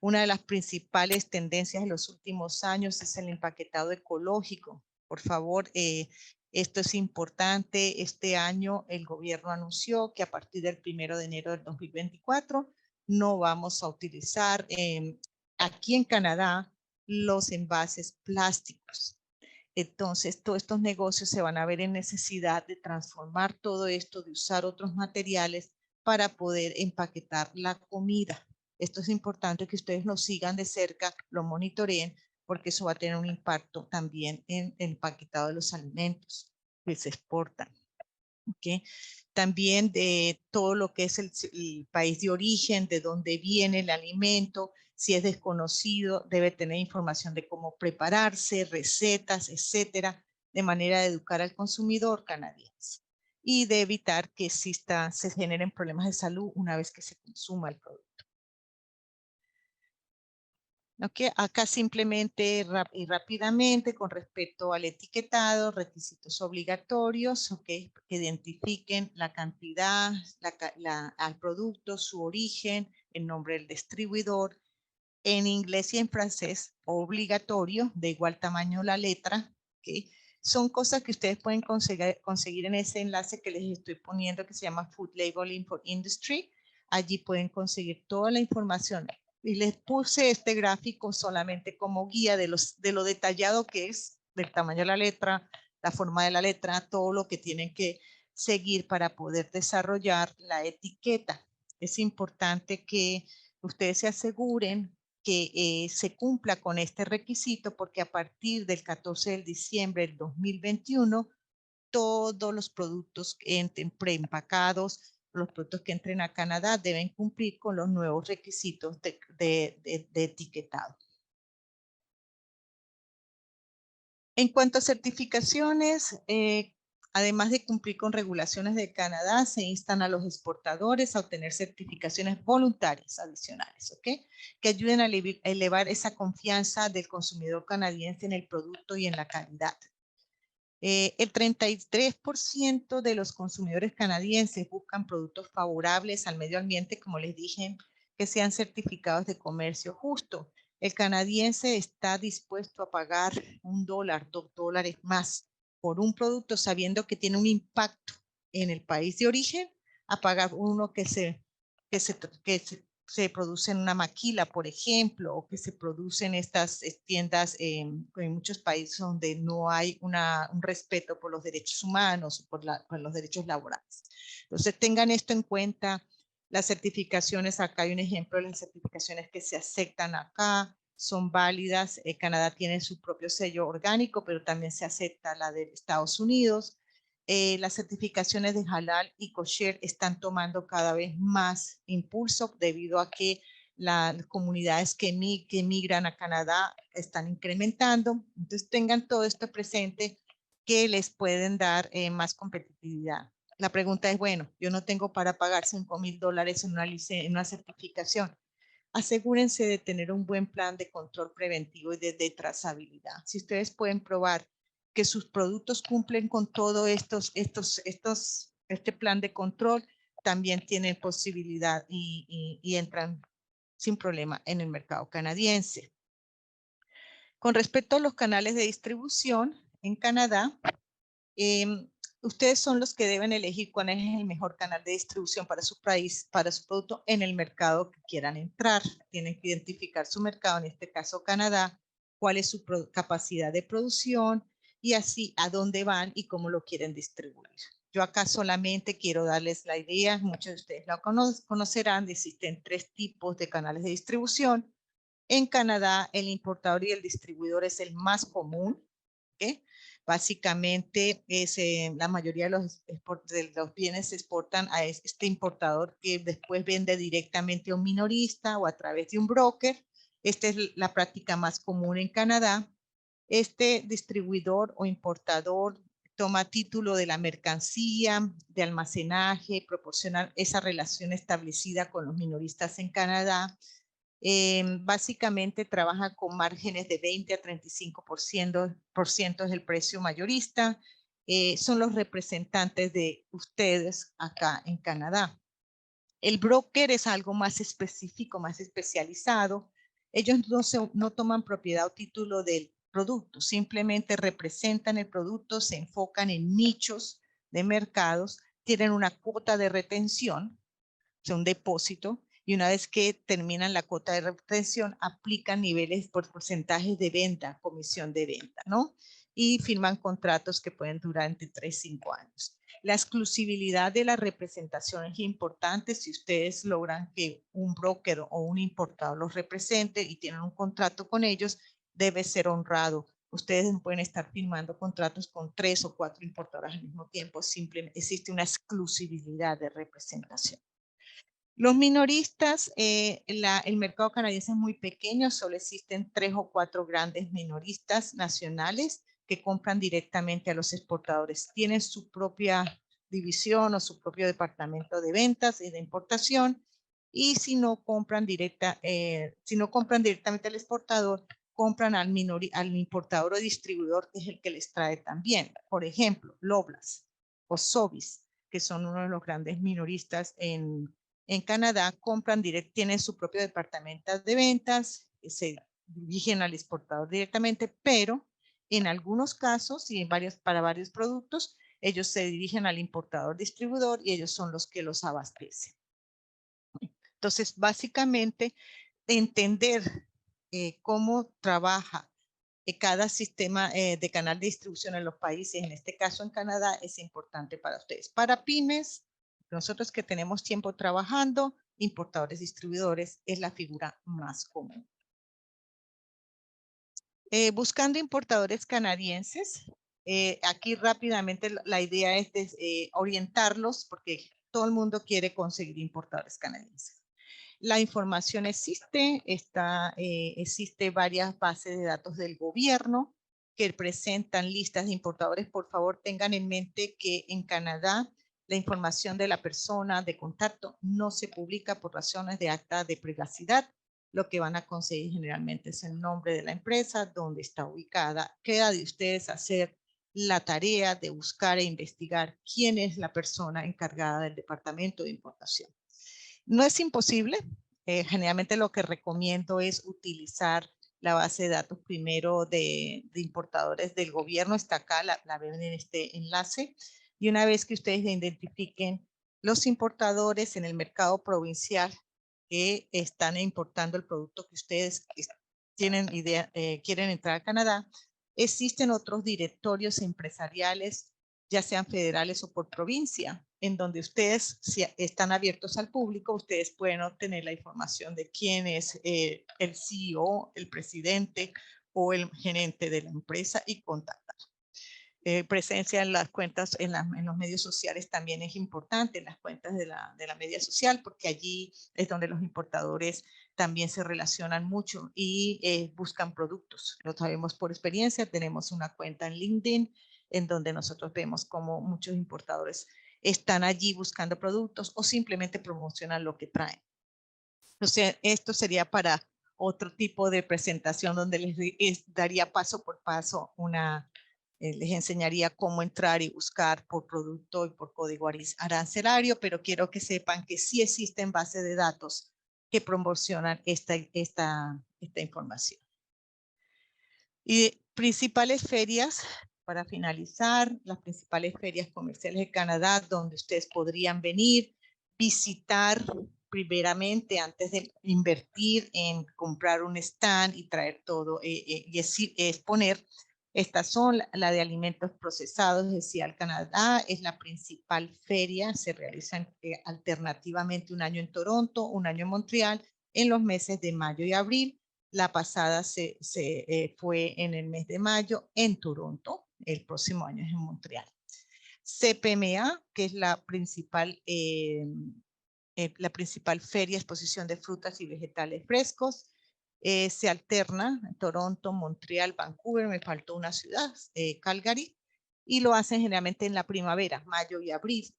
Una de las principales tendencias de los últimos años es el empaquetado ecológico. Por favor, esto es importante. Este año el gobierno anunció que a partir del 1 de enero del 2024 no vamos a utilizar aquí en Canadá los envases plásticos. Entonces, todos estos negocios se van a ver en necesidad de transformar todo esto, de usar otros materiales para poder empaquetar la comida. Esto es importante que ustedes lo sigan de cerca, lo monitoreen, porque eso va a tener un impacto también en el empaquetado de los alimentos que se exportan. ¿Okay? También de todo lo que es el país de origen, de dónde viene el alimento, si es desconocido, debe tener información de cómo prepararse, recetas, etcétera, de manera de educar al consumidor canadiense y de evitar que se generen problemas de salud una vez que se consuma el producto. Okay. Acá simplemente y rápidamente con respecto al etiquetado, requisitos obligatorios, okay, que identifiquen la cantidad, al producto, su origen, el nombre del distribuidor, en inglés y en francés, obligatorio, de igual tamaño la letra, okay. Son cosas que ustedes pueden conseguir en ese enlace que les estoy poniendo que se llama Food Labeling for Industry. Allí pueden conseguir toda la información. Y les puse este gráfico solamente como guía de lo detallado que es, del tamaño de la letra, la forma de la letra, todo lo que tienen que seguir para poder desarrollar la etiqueta. Es importante que ustedes se aseguren que se cumpla con este requisito, porque a partir del 14 de diciembre del 2021, todos los productos que entren preempacados, los productos que entren a Canadá deben cumplir con los nuevos requisitos de etiquetado. En cuanto a certificaciones, además de cumplir con regulaciones de Canadá, se instan a los exportadores a obtener certificaciones voluntarias adicionales, ¿ok? Que ayuden a elevar esa confianza del consumidor canadiense en el producto y en la calidad. El 33% de los consumidores canadienses buscan productos favorables al medio ambiente, como les dije, que sean certificados de comercio justo. El canadiense está dispuesto a pagar $1, $2 más por un producto sabiendo que tiene un impacto en el país de origen, a pagar uno que se produce en una maquila, por ejemplo, o que se produce en estas tiendas en muchos países donde no hay un respeto por los derechos humanos, por los derechos laborales. Entonces tengan esto en cuenta. Las certificaciones, acá hay un ejemplo de las certificaciones que se aceptan acá, son válidas. Canadá tiene su propio sello orgánico, pero también se acepta la de Estados Unidos. Las certificaciones de halal y kosher están tomando cada vez más impulso debido a que las comunidades que migran a Canadá están incrementando. Entonces tengan todo esto presente, que les pueden dar más competitividad. La pregunta es, bueno, yo no tengo para pagar $5,000 en una certificación. Asegúrense de tener un buen plan de control preventivo y de trazabilidad. Si ustedes pueden probar que sus productos cumplen con todo este plan de control, también tienen posibilidad y entran sin problema en el mercado canadiense. Con respecto a los canales de distribución en Canadá, ustedes son los que deben elegir cuál es el mejor canal de distribución para su país, para su producto en el mercado que quieran entrar. Tienen que identificar su mercado, en este caso Canadá, cuál es su capacidad de producción y así a dónde van y cómo lo quieren distribuir. Yo acá solamente quiero darles la idea, muchos de ustedes la conocerán, existen 3 tipos de canales de distribución. En Canadá, el importador y el distribuidor es el más común, ¿okay? Básicamente, la mayoría de los bienes se exportan a este importador, que después vende directamente a un minorista o a través de un broker. Esta es la práctica más común en Canadá. Este distribuidor o importador toma título de la mercancía, de almacenaje, proporciona esa relación establecida con los minoristas en Canadá. Básicamente trabaja con márgenes de 20 a 35% del precio mayorista. Son los representantes de ustedes acá en Canadá. El broker es algo más específico, más especializado. Ellos no toman propiedad o título del producto, simplemente representan el producto, se enfocan en nichos de mercados, tienen una cuota de retención, o sea, un depósito, y una vez que terminan la cuota de retención, aplican niveles por porcentajes de venta, comisión de venta, ¿no? Y firman contratos que pueden durar entre 3 y 5 años. La exclusividad de la representación es importante. Si ustedes logran que un broker o un importador los represente y tienen un contrato con ellos, debe ser honrado. Ustedes pueden estar firmando contratos con 3 o 4 importadores al mismo tiempo. Simplemente existe una exclusividad de representación. Los minoristas, el mercado canadiense es muy pequeño, solo existen 3 o 4 grandes minoristas nacionales que compran directamente a los exportadores. Tienen su propia división o su propio departamento de ventas y de importación, y si no compran directamente al exportador, compran al importador o distribuidor, que es el que les trae también. Por ejemplo, Loblaws o Sobeys, que son uno de los grandes minoristas en Canadá, tienen su propio departamento de ventas, se dirigen al exportador directamente, pero en algunos casos y para varios productos, ellos se dirigen al importador distribuidor y ellos son los que los abastecen. Entonces, básicamente, entender cómo trabaja cada sistema de canal de distribución en los países, en este caso en Canadá, es importante para ustedes. Para pymes, nosotros que tenemos tiempo trabajando, importadores, distribuidores, es la figura más común. Buscando importadores canadienses. Aquí rápidamente la idea es orientarlos porque todo el mundo quiere conseguir importadores canadienses. La información existe, existe varias bases de datos del gobierno que presentan listas de importadores. Por favor, tengan en mente que en Canadá la información de la persona de contacto no se publica por razones de acta de privacidad. Lo que van a conseguir generalmente es el nombre de la empresa, dónde está ubicada. Queda de ustedes hacer la tarea de buscar e investigar quién es la persona encargada del departamento de importación. No es imposible. Generalmente lo que recomiendo es utilizar la base de datos primero de importadores del gobierno. Está acá, la ven en este enlace. Y una vez que ustedes identifiquen los importadores en el mercado provincial que están importando el producto que ustedes tienen idea, quieren entrar a Canadá, existen otros directorios empresariales, ya sean federales o por provincia, en donde ustedes, si están abiertos al público, ustedes pueden obtener la información de quién es el CEO, el presidente o el gerente de la empresa y contactar. Presencia en las cuentas, en los medios sociales también es importante, en las cuentas de la media social, porque allí es donde los importadores también se relacionan mucho y buscan productos. Lo sabemos por experiencia, tenemos una cuenta en LinkedIn en donde nosotros vemos cómo muchos importadores están allí buscando productos o simplemente promocionan lo que traen. Entonces, esto sería para otro tipo de presentación donde les daría paso por paso les enseñaría cómo entrar y buscar por producto y por código arancelario, pero quiero que sepan que sí existen bases de datos que promocionan esta información. Y principales ferias, para finalizar, las principales ferias comerciales de Canadá, donde ustedes podrían venir, visitar primeramente antes de invertir en comprar un stand y traer todo y exponer. Estas son la de alimentos procesados, decía el Canadá, es la principal feria, se realiza alternativamente un año en Toronto, un año en Montreal, en los meses de mayo y abril. La pasada fue en el mes de mayo en Toronto, el próximo año es en Montreal. CPMA, que es la principal feria, exposición de frutas y vegetales frescos, se alterna en Toronto, Montreal, Vancouver, me faltó una ciudad, Calgary, y lo hacen generalmente en la primavera, mayo y abril.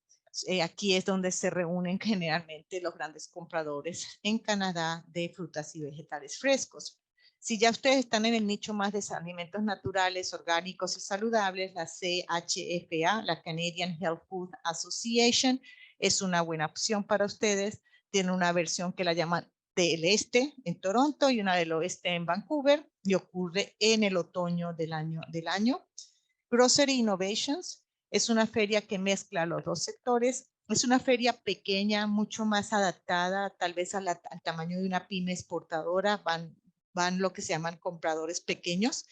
Aquí es donde se reúnen generalmente los grandes compradores en Canadá de frutas y vegetales frescos. Si ya ustedes están en el nicho más de alimentos naturales, orgánicos y saludables, la CHFA, la Canadian Health Food Association, es una buena opción para ustedes. Tiene una versión que la llaman del este en Toronto y una del oeste en Vancouver y ocurre en el otoño del año. Grocery Innovations es una feria que mezcla los dos sectores. Es una feria pequeña, mucho más adaptada tal vez al tamaño de una pyme exportadora. Van lo que se llaman compradores pequeños.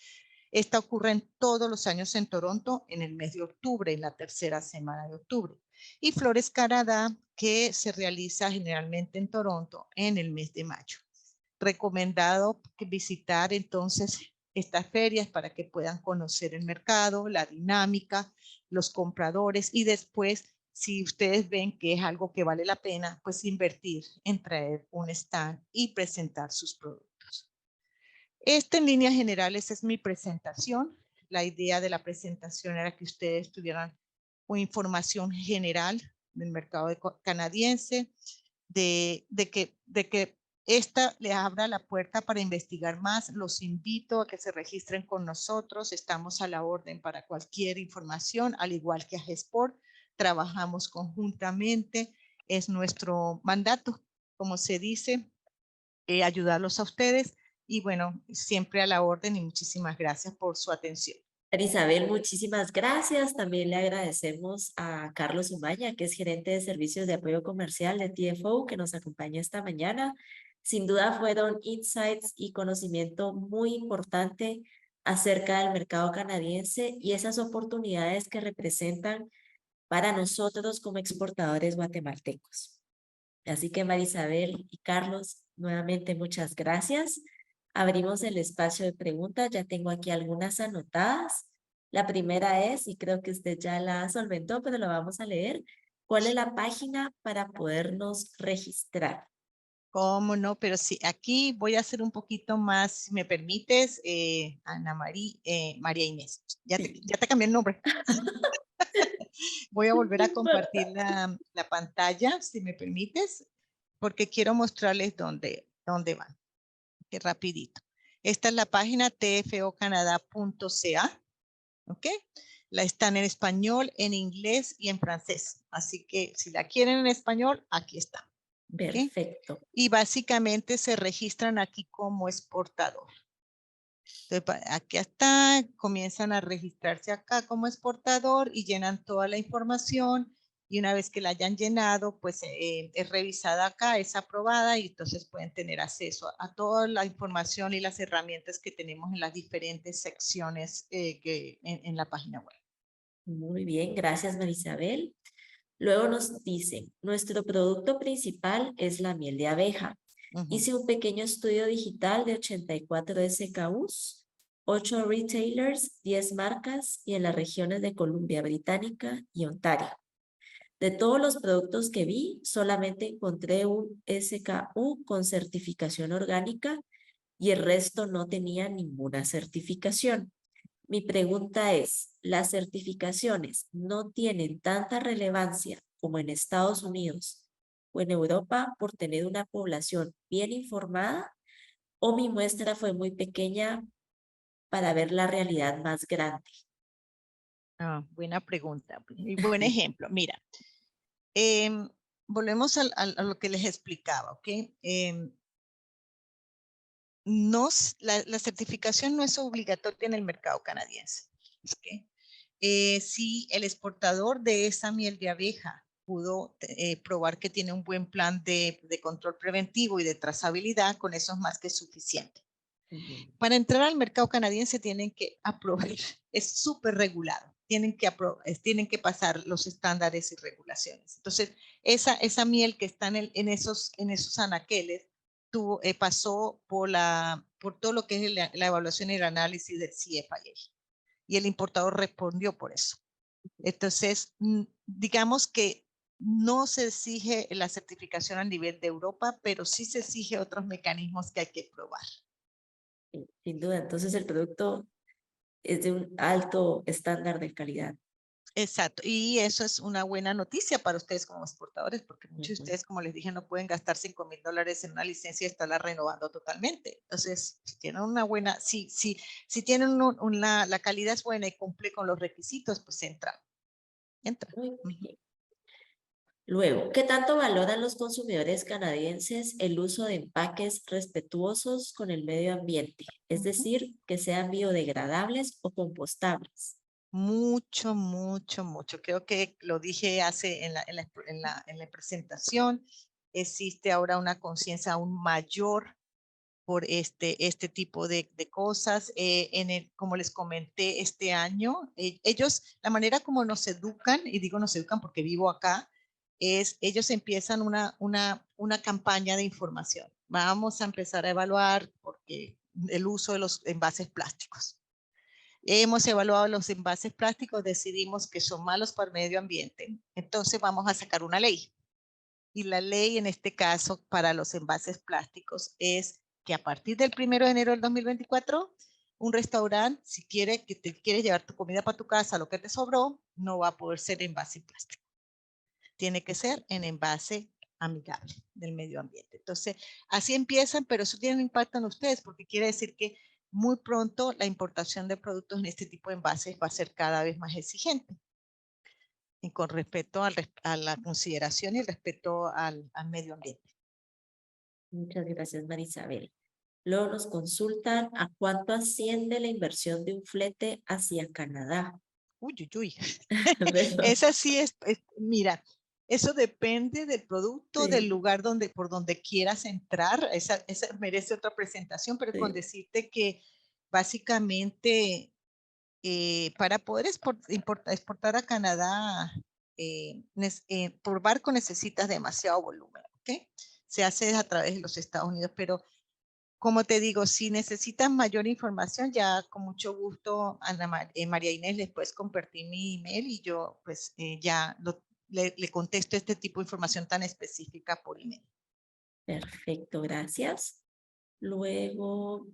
Esta ocurre en todos los años en Toronto en el mes de octubre, en la tercera semana de octubre. Y Flores Canadá, que se realiza generalmente en Toronto en el mes de mayo. Recomendado visitar entonces estas ferias para que puedan conocer el mercado, la dinámica, los compradores y después, si ustedes ven que es algo que vale la pena, pues invertir en traer un stand y presentar sus productos. En líneas generales es mi presentación. La idea de la presentación era que ustedes tuvieran una información general del mercado canadiense, de que esta le abra la puerta para investigar más. Los invito a que se registren con nosotros. Estamos a la orden para cualquier información, al igual que a GESPORT. Trabajamos conjuntamente. Es nuestro mandato, como se dice, ayudarlos a ustedes. Y bueno, siempre a la orden y muchísimas gracias por su atención. Isabel, muchísimas gracias. También le agradecemos a Carlos Umaña, que es gerente de servicios de apoyo comercial de TFO, que nos acompaña esta mañana. Sin duda fueron insights y conocimiento muy importante acerca del mercado canadiense y esas oportunidades que representan para nosotros como exportadores guatemaltecos. Así que María Isabel y Carlos, nuevamente muchas gracias. Abrimos el espacio de preguntas. Ya tengo aquí algunas anotadas. La primera es, y creo que usted ya la solventó, pero la vamos a leer. ¿Cuál es la página para podernos registrar? ¿Cómo no? Pero sí, aquí voy a hacer un poquito más, si me permites, María Inés. Sí. Ya te cambié el nombre. Voy a volver a compartir la pantalla, si me permites, porque quiero mostrarles dónde van. Que rapidito. Esta es la página tfocanadá.ca, ¿ok? La están en español, en inglés y en francés. Así que si la quieren en español, aquí está. ¿Ok? Perfecto. Y básicamente se registran aquí como exportador. Entonces, aquí está, comienzan a registrarse acá como exportador y llenan toda la información. Y una vez que la hayan llenado, pues es revisada acá, es aprobada y entonces pueden tener acceso a toda la información y las herramientas que tenemos en las diferentes secciones en la página web. Muy bien, gracias Marisabel. Luego nos dicen, nuestro producto principal es la miel de abeja. Ujú. Hice un pequeño estudio digital de 84 SKUs, 8 retailers, 10 marcas y en las regiones de Columbia Británica y Ontario. De todos los productos que vi, solamente encontré un SKU con certificación orgánica y el resto no tenía ninguna certificación. Mi pregunta es, ¿las certificaciones no tienen tanta relevancia como en Estados Unidos o en Europa por tener una población bien informada o mi muestra fue muy pequeña para ver la realidad más grande? Buena pregunta y buen ejemplo. Mira, em, volvemos a lo que les explicaba, ¿ok? La certificación no es obligatoria en el mercado canadiense. ¿Okay? Si el exportador de esa miel de abeja pudo probar que tiene un buen plan de control preventivo y de trazabilidad, con eso es más que suficiente. Para entrar al mercado canadiense tienen que aprobar, es súper regulado, tienen que pasar los estándares y regulaciones. Entonces, esa miel que está en esos anaqueles pasó por todo lo que es la evaluación y el análisis del CFIA y el importador respondió por eso. Entonces, digamos que no se exige la certificación a nivel de Europa, pero sí se exige otros mecanismos que hay que probar. Sí, sin duda, entonces el producto es de un alto estándar de calidad. Exacto, y eso es una buena noticia para ustedes como exportadores, porque muchos de Ujú. ustedes, como les dije, no pueden gastar $5,000 en una licencia y estarla renovando totalmente. Entonces, si tienen una buena, si tienen la calidad es buena y cumple con los requisitos, pues entra. Muy Ujú. bien. Luego, ¿qué tanto valoran los consumidores canadienses el uso de empaques respetuosos con el medio ambiente? Es Ujú. decir, que sean biodegradables o compostables. Mucho, mucho, mucho. Creo que lo dije hace en la presentación. Existe ahora una conciencia aún mayor por este tipo de cosas. Como les comenté este año, ellos, la manera como nos educan, y digo nos educan porque vivo acá, es ellos empiezan una campaña de información. Vamos a empezar a evaluar porque el uso de los envases plásticos. Hemos evaluado los envases plásticos, decidimos que son malos para el medio ambiente, entonces vamos a sacar una ley. Y la ley en este caso para los envases plásticos es que a partir del 1 de enero del 2024, un restaurante, si quiere que te quieres llevar tu comida para tu casa, lo que te sobró, no va a poder ser envase plástico. Tiene que ser en envase amigable del medio ambiente. Entonces, así empiezan, pero eso tiene un impacto en ustedes porque quiere decir que muy pronto la importación de productos en este tipo de envases va a ser cada vez más exigente y con respecto a la consideración y el respeto al medio ambiente. Muchas gracias, Marisabel. Luego nos consultan a cuánto asciende la inversión de un flete hacia Canadá. Uy, uy, uy. ¿Verdad? Esa sí mira, eso depende del producto, del Sí, lugar por donde quieras entrar. Esa merece otra presentación, pero con sí. decirte que básicamente para poder exportar a Canadá, por barco necesitas demasiado volumen, ¿ok? Se hace a través de los Estados Unidos, pero Como te digo, si necesitan mayor información, ya con mucho gusto, María Inés, les puedes compartir mi email y yo pues le contesto este tipo de información tan específica por email. Perfecto, gracias. Luego,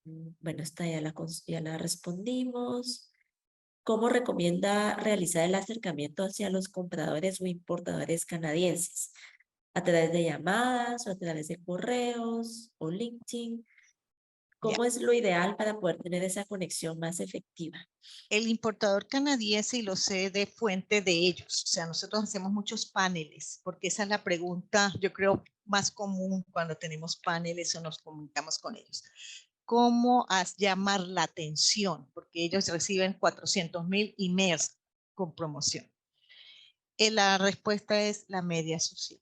bueno, esta ya la respondimos. ¿Cómo recomienda realizar el acercamiento hacia los compradores o importadores canadienses? ¿A través de llamadas o a través de correos o LinkedIn? Ya. ¿Cómo es lo ideal para poder tener esa conexión más efectiva? El importador canadiense, y lo sé de fuente de ellos, o sea, nosotros hacemos muchos paneles, porque esa es la pregunta, yo creo, más común cuando tenemos paneles o nos comunicamos con ellos. ¿Cómo llamar la atención? Porque ellos reciben 400,000 emails con promoción. La respuesta es la media social.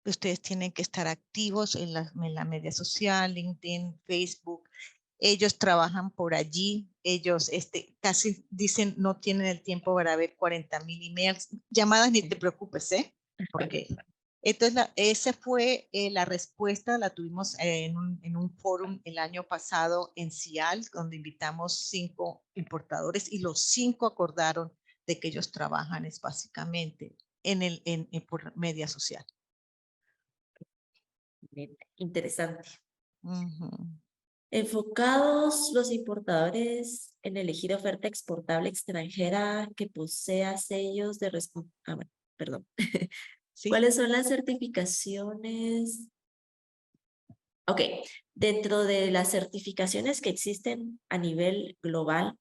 Ustedes tienen que estar activos en la media social, LinkedIn, Facebook. Ellos trabajan por allí. Ellos casi dicen no tienen el tiempo para ver 40,000 emails. Llamadas ni te preocupes, ¿eh? Porque entonces esa fue la respuesta, la tuvimos en un foro el año pasado en CIAL, donde invitamos 5 importadores y los 5 acordaron de que ellos trabajan es básicamente por media social. Interesante. Ujú. Enfocados los importadores en elegir oferta exportable extranjera que posea sellos de perdón. ¿Sí? ¿Cuáles son las certificaciones? Ok, dentro de las certificaciones que existen a nivel global,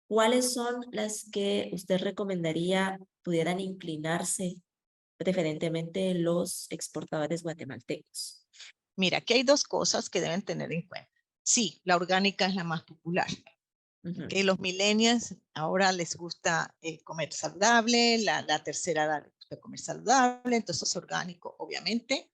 ¿cuáles son las que usted recomendaría pudieran inclinarse preferentemente los exportadores guatemaltecos? Mira, aquí hay 2 cosas que deben tener en cuenta. Sí, la orgánica es la más popular. Que los millennials ahora les gusta comer saludable, la tercera edad les gusta comer saludable, entonces es orgánico, obviamente.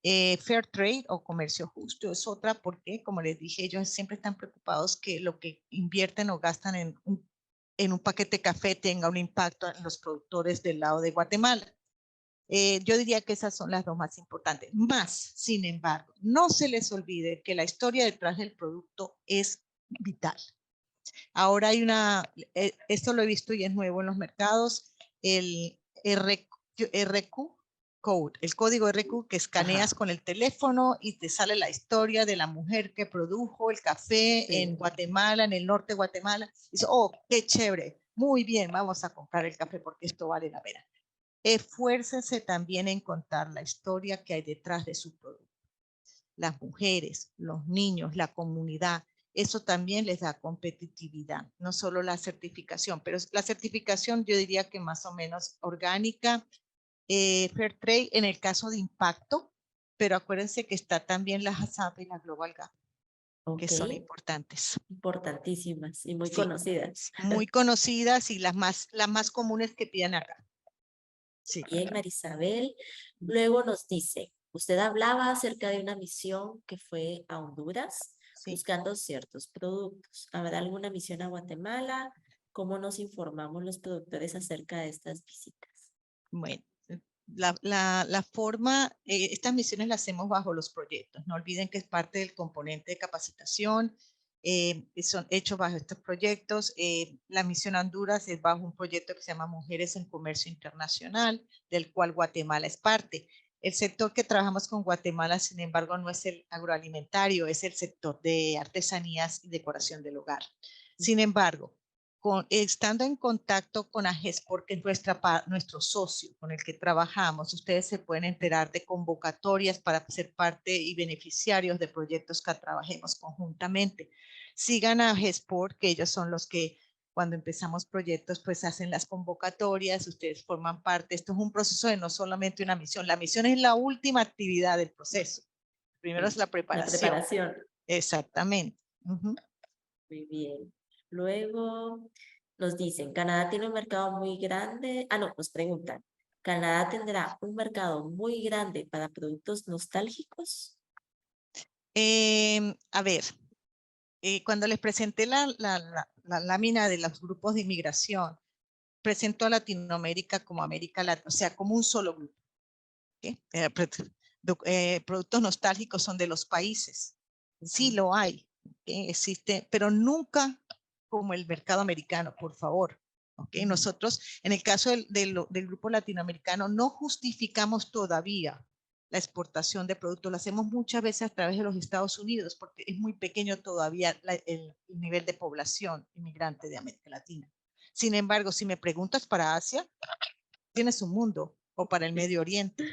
Fair trade o comercio justo es otra porque, como les dije, ellos siempre están preocupados que lo que invierten o gastan en un paquete de café tenga un impacto en los productores del lado de Guatemala. Yo diría que esas son las 2 más importantes. Más, sin embargo, no se les olvide que la historia detrás del producto es vital. Ahora hay esto lo he visto y es nuevo en los mercados, el RQ Code, el código RQ que escaneas con el teléfono y te sale la historia de la mujer que produjo el café en Guatemala, en el norte de Guatemala. Dice, oh, qué chévere, muy bien, vamos a comprar el café porque esto vale la pena. Esfuércense también en contar la historia que hay detrás de su producto. Las mujeres, los niños, la comunidad, eso también les da competitividad, no solo la certificación, pero la certificación yo diría que más o menos orgánica, Fair Trade en el caso de impacto, pero acuérdense que está también la HACCP y la Global Gap, que son importantes. Importantísimas y muy Sí, conocidas. muy conocidas y las más comunes que piden acá. Sí. Bien, Marisabel. Luego nos dice, usted hablaba acerca de una misión que fue a Honduras Sí. buscando ciertos productos. ¿Habrá alguna misión a Guatemala? ¿Cómo nos informamos los productores acerca de estas visitas? Bueno, la forma, estas misiones las hacemos bajo los proyectos. No olviden que es parte del componente de capacitación. Son hechos bajo estos proyectos. La misión a Honduras es bajo un proyecto que se llama Mujeres en Comercio Internacional, del cual Guatemala es parte. El sector que trabajamos con Guatemala, sin embargo, no es el agroalimentario, es el sector de artesanías y decoración del hogar. Sin embargo, estando en contacto con AGESPOR, que es nuestro socio con el que trabajamos, ustedes se pueden enterar de convocatorias para ser parte y beneficiarios de proyectos que trabajemos conjuntamente. Sigan a AGESPOR, que ellos son los que cuando empezamos proyectos, pues hacen las convocatorias, ustedes forman parte. Esto es un proceso de no solamente una misión. La misión es la última actividad del proceso. Primero es la preparación. La preparación. Exactamente. Muy bien. Luego nos dicen, Canadá tiene un mercado muy grande. Nos preguntan, ¿Canadá tendrá un mercado muy grande para productos nostálgicos? A ver, cuando les presenté la lámina de los grupos de inmigración, presentó a Latinoamérica como América Latina, o sea, como un solo grupo. ¿Okay? productos nostálgicos son de los países. Sí Ujú. lo hay, existe, pero nunca como el mercado americano, por favor. Okay. Ujú. Nosotros, en el caso del grupo latinoamericano, no justificamos todavía la exportación de productos. Lo hacemos muchas veces a través de los Estados Unidos porque es muy pequeño todavía el nivel de población inmigrante de América Latina. Sin embargo, si me preguntas para Asia, tienes un mundo, o para el Medio Oriente.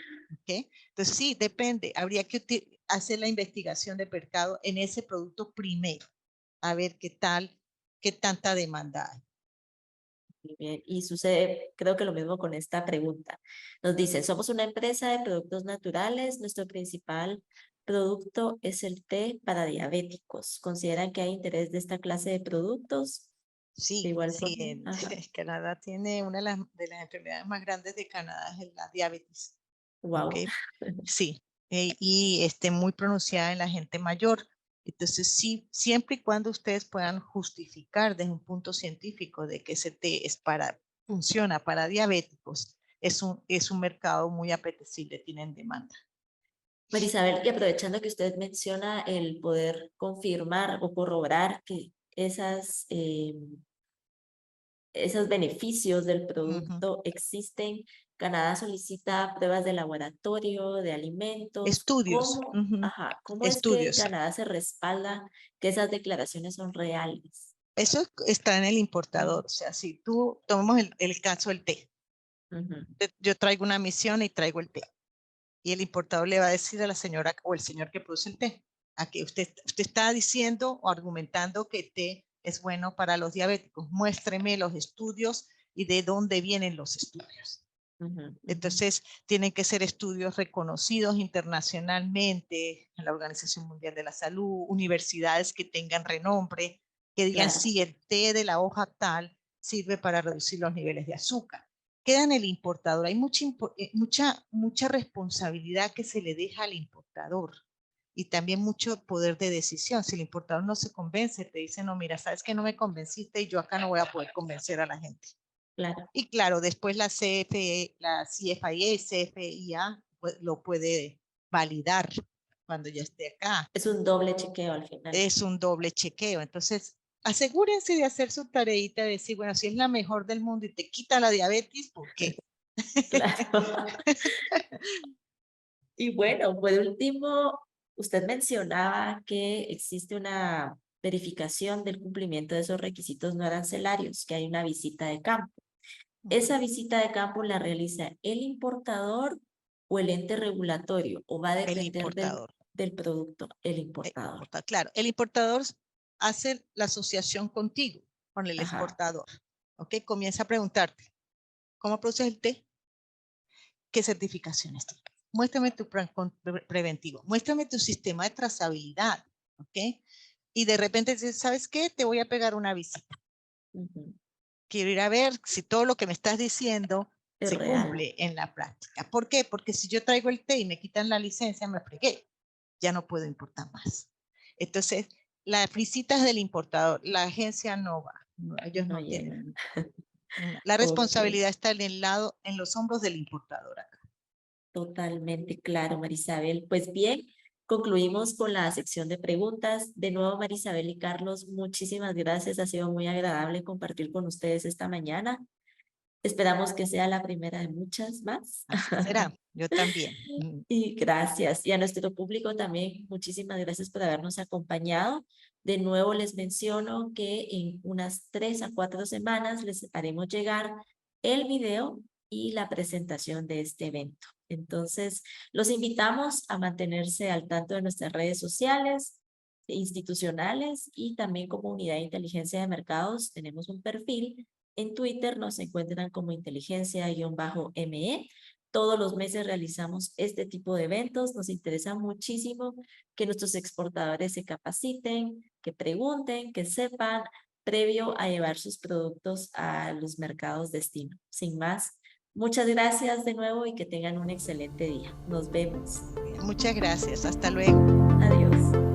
¿Okay? Entonces, sí, depende. Habría que hacer la investigación de mercado en ese producto primero, a ver qué tanta demanda hay. Muy bien. Y sucede, creo que lo mismo con esta pregunta. Nos dice, somos una empresa de productos naturales. Nuestro principal producto es el té para diabéticos. ¿Consideran que hay interés de esta clase de productos? De Sí, igual sí, forma. Ajá. Canadá tiene una de las enfermedades más grandes de Canadá, es la diabetes. ¿Ok? Wow. Sí, y muy pronunciada en la gente mayor. Entonces, sí, siempre y cuando ustedes puedan justificar desde un punto científico de que ese té funciona para diabéticos, es un mercado muy apetecible, tienen demanda. Marisabel, y aprovechando que usted menciona el poder confirmar o corroborar que esos beneficios del Ujú. producto existen, Canadá solicita pruebas de laboratorio, de alimentos. Estudios, ¿Cómo, ajá, cómo es que estudios. Canadá se respalda que esas declaraciones son reales? Eso está en el importador. O sea, si tú tomamos el caso del té, Ujú. yo traigo una misión y traigo el té. Y el importador le va a decir a la señora o el señor que produce el té, a que usted está diciendo o argumentando que el té es bueno para los diabéticos. Muéstreme los estudios y de dónde vienen los estudios. Ujú. Ujú. Entonces, tienen que ser estudios reconocidos internacionalmente en la Organización Mundial de la Salud, universidades que tengan renombre, que digan, Claro, sí, el té de la hoja tal sirve para reducir los niveles de azúcar. Queda en el importador. Hay mucha responsabilidad que se le deja al importador y también mucho poder de decisión. Si el importador no se convence, te dice, no, mira, sabes que no me convenciste y yo acá no voy a poder convencer a la gente. claro. Y claro, después la CFIA, CFIA lo puede validar cuando ya esté acá. Es un doble chequeo al final. Es un doble chequeo. Entonces, asegúrense de hacer su tareita, de decir, bueno, si es la mejor del mundo y te quita la diabetes, ¿por qué? Claro. Y bueno, por último, usted mencionaba que existe una verificación del cumplimiento de esos requisitos no arancelarios, que hay una visita de campo. ¿Esa visita de campo la realiza el importador o el ente regulatorio? ¿O va a El depender importador. del producto, el importador? Claro, el importador hace la asociación contigo, con el Ajá, exportador. ¿Ok? Comienza a preguntarte, ¿cómo produces el té? ¿Qué certificaciones tienes? Muéstrame tu preventivo, muéstrame tu sistema de trazabilidad, ¿ok? Y de repente dices, ¿sabes qué? Te voy a pegar una visita. ujú, Quiero ir a ver si todo lo que me estás diciendo es se real. cumple en la práctica. ¿Por qué? Porque si yo traigo el té y me quitan la licencia, me fregué. Ya no puedo importar más. Entonces, las visitas del importador, la agencia no va. No, ellos No no tienen. llegan. La Ok, responsabilidad está en los hombros del importador acá. totalmente claro, Marisabel. Pues bien, concluimos con la sección de preguntas. De nuevo, Marisabel y Carlos, muchísimas gracias. Ha sido muy agradable compartir con ustedes esta mañana. Esperamos que sea la primera de muchas más. Así será. Yo también. Y gracias. Y a nuestro público también, muchísimas gracias por habernos acompañado. De nuevo les menciono que en unas 3 a 4 semanas les haremos llegar el video y la presentación de este evento. Entonces, los invitamos a mantenerse al tanto de nuestras redes sociales, institucionales y también como Unidad de Inteligencia de Mercados. Tenemos un perfil. En Twitter nos encuentran como inteligencia-ME. Todos los meses realizamos este tipo de eventos. Nos interesa muchísimo que nuestros exportadores se capaciten, que pregunten, que sepan previo a llevar sus productos a los mercados destino. Sin más, muchas gracias de nuevo y que tengan un excelente día. Nos vemos. Muchas gracias. Hasta luego. Adiós.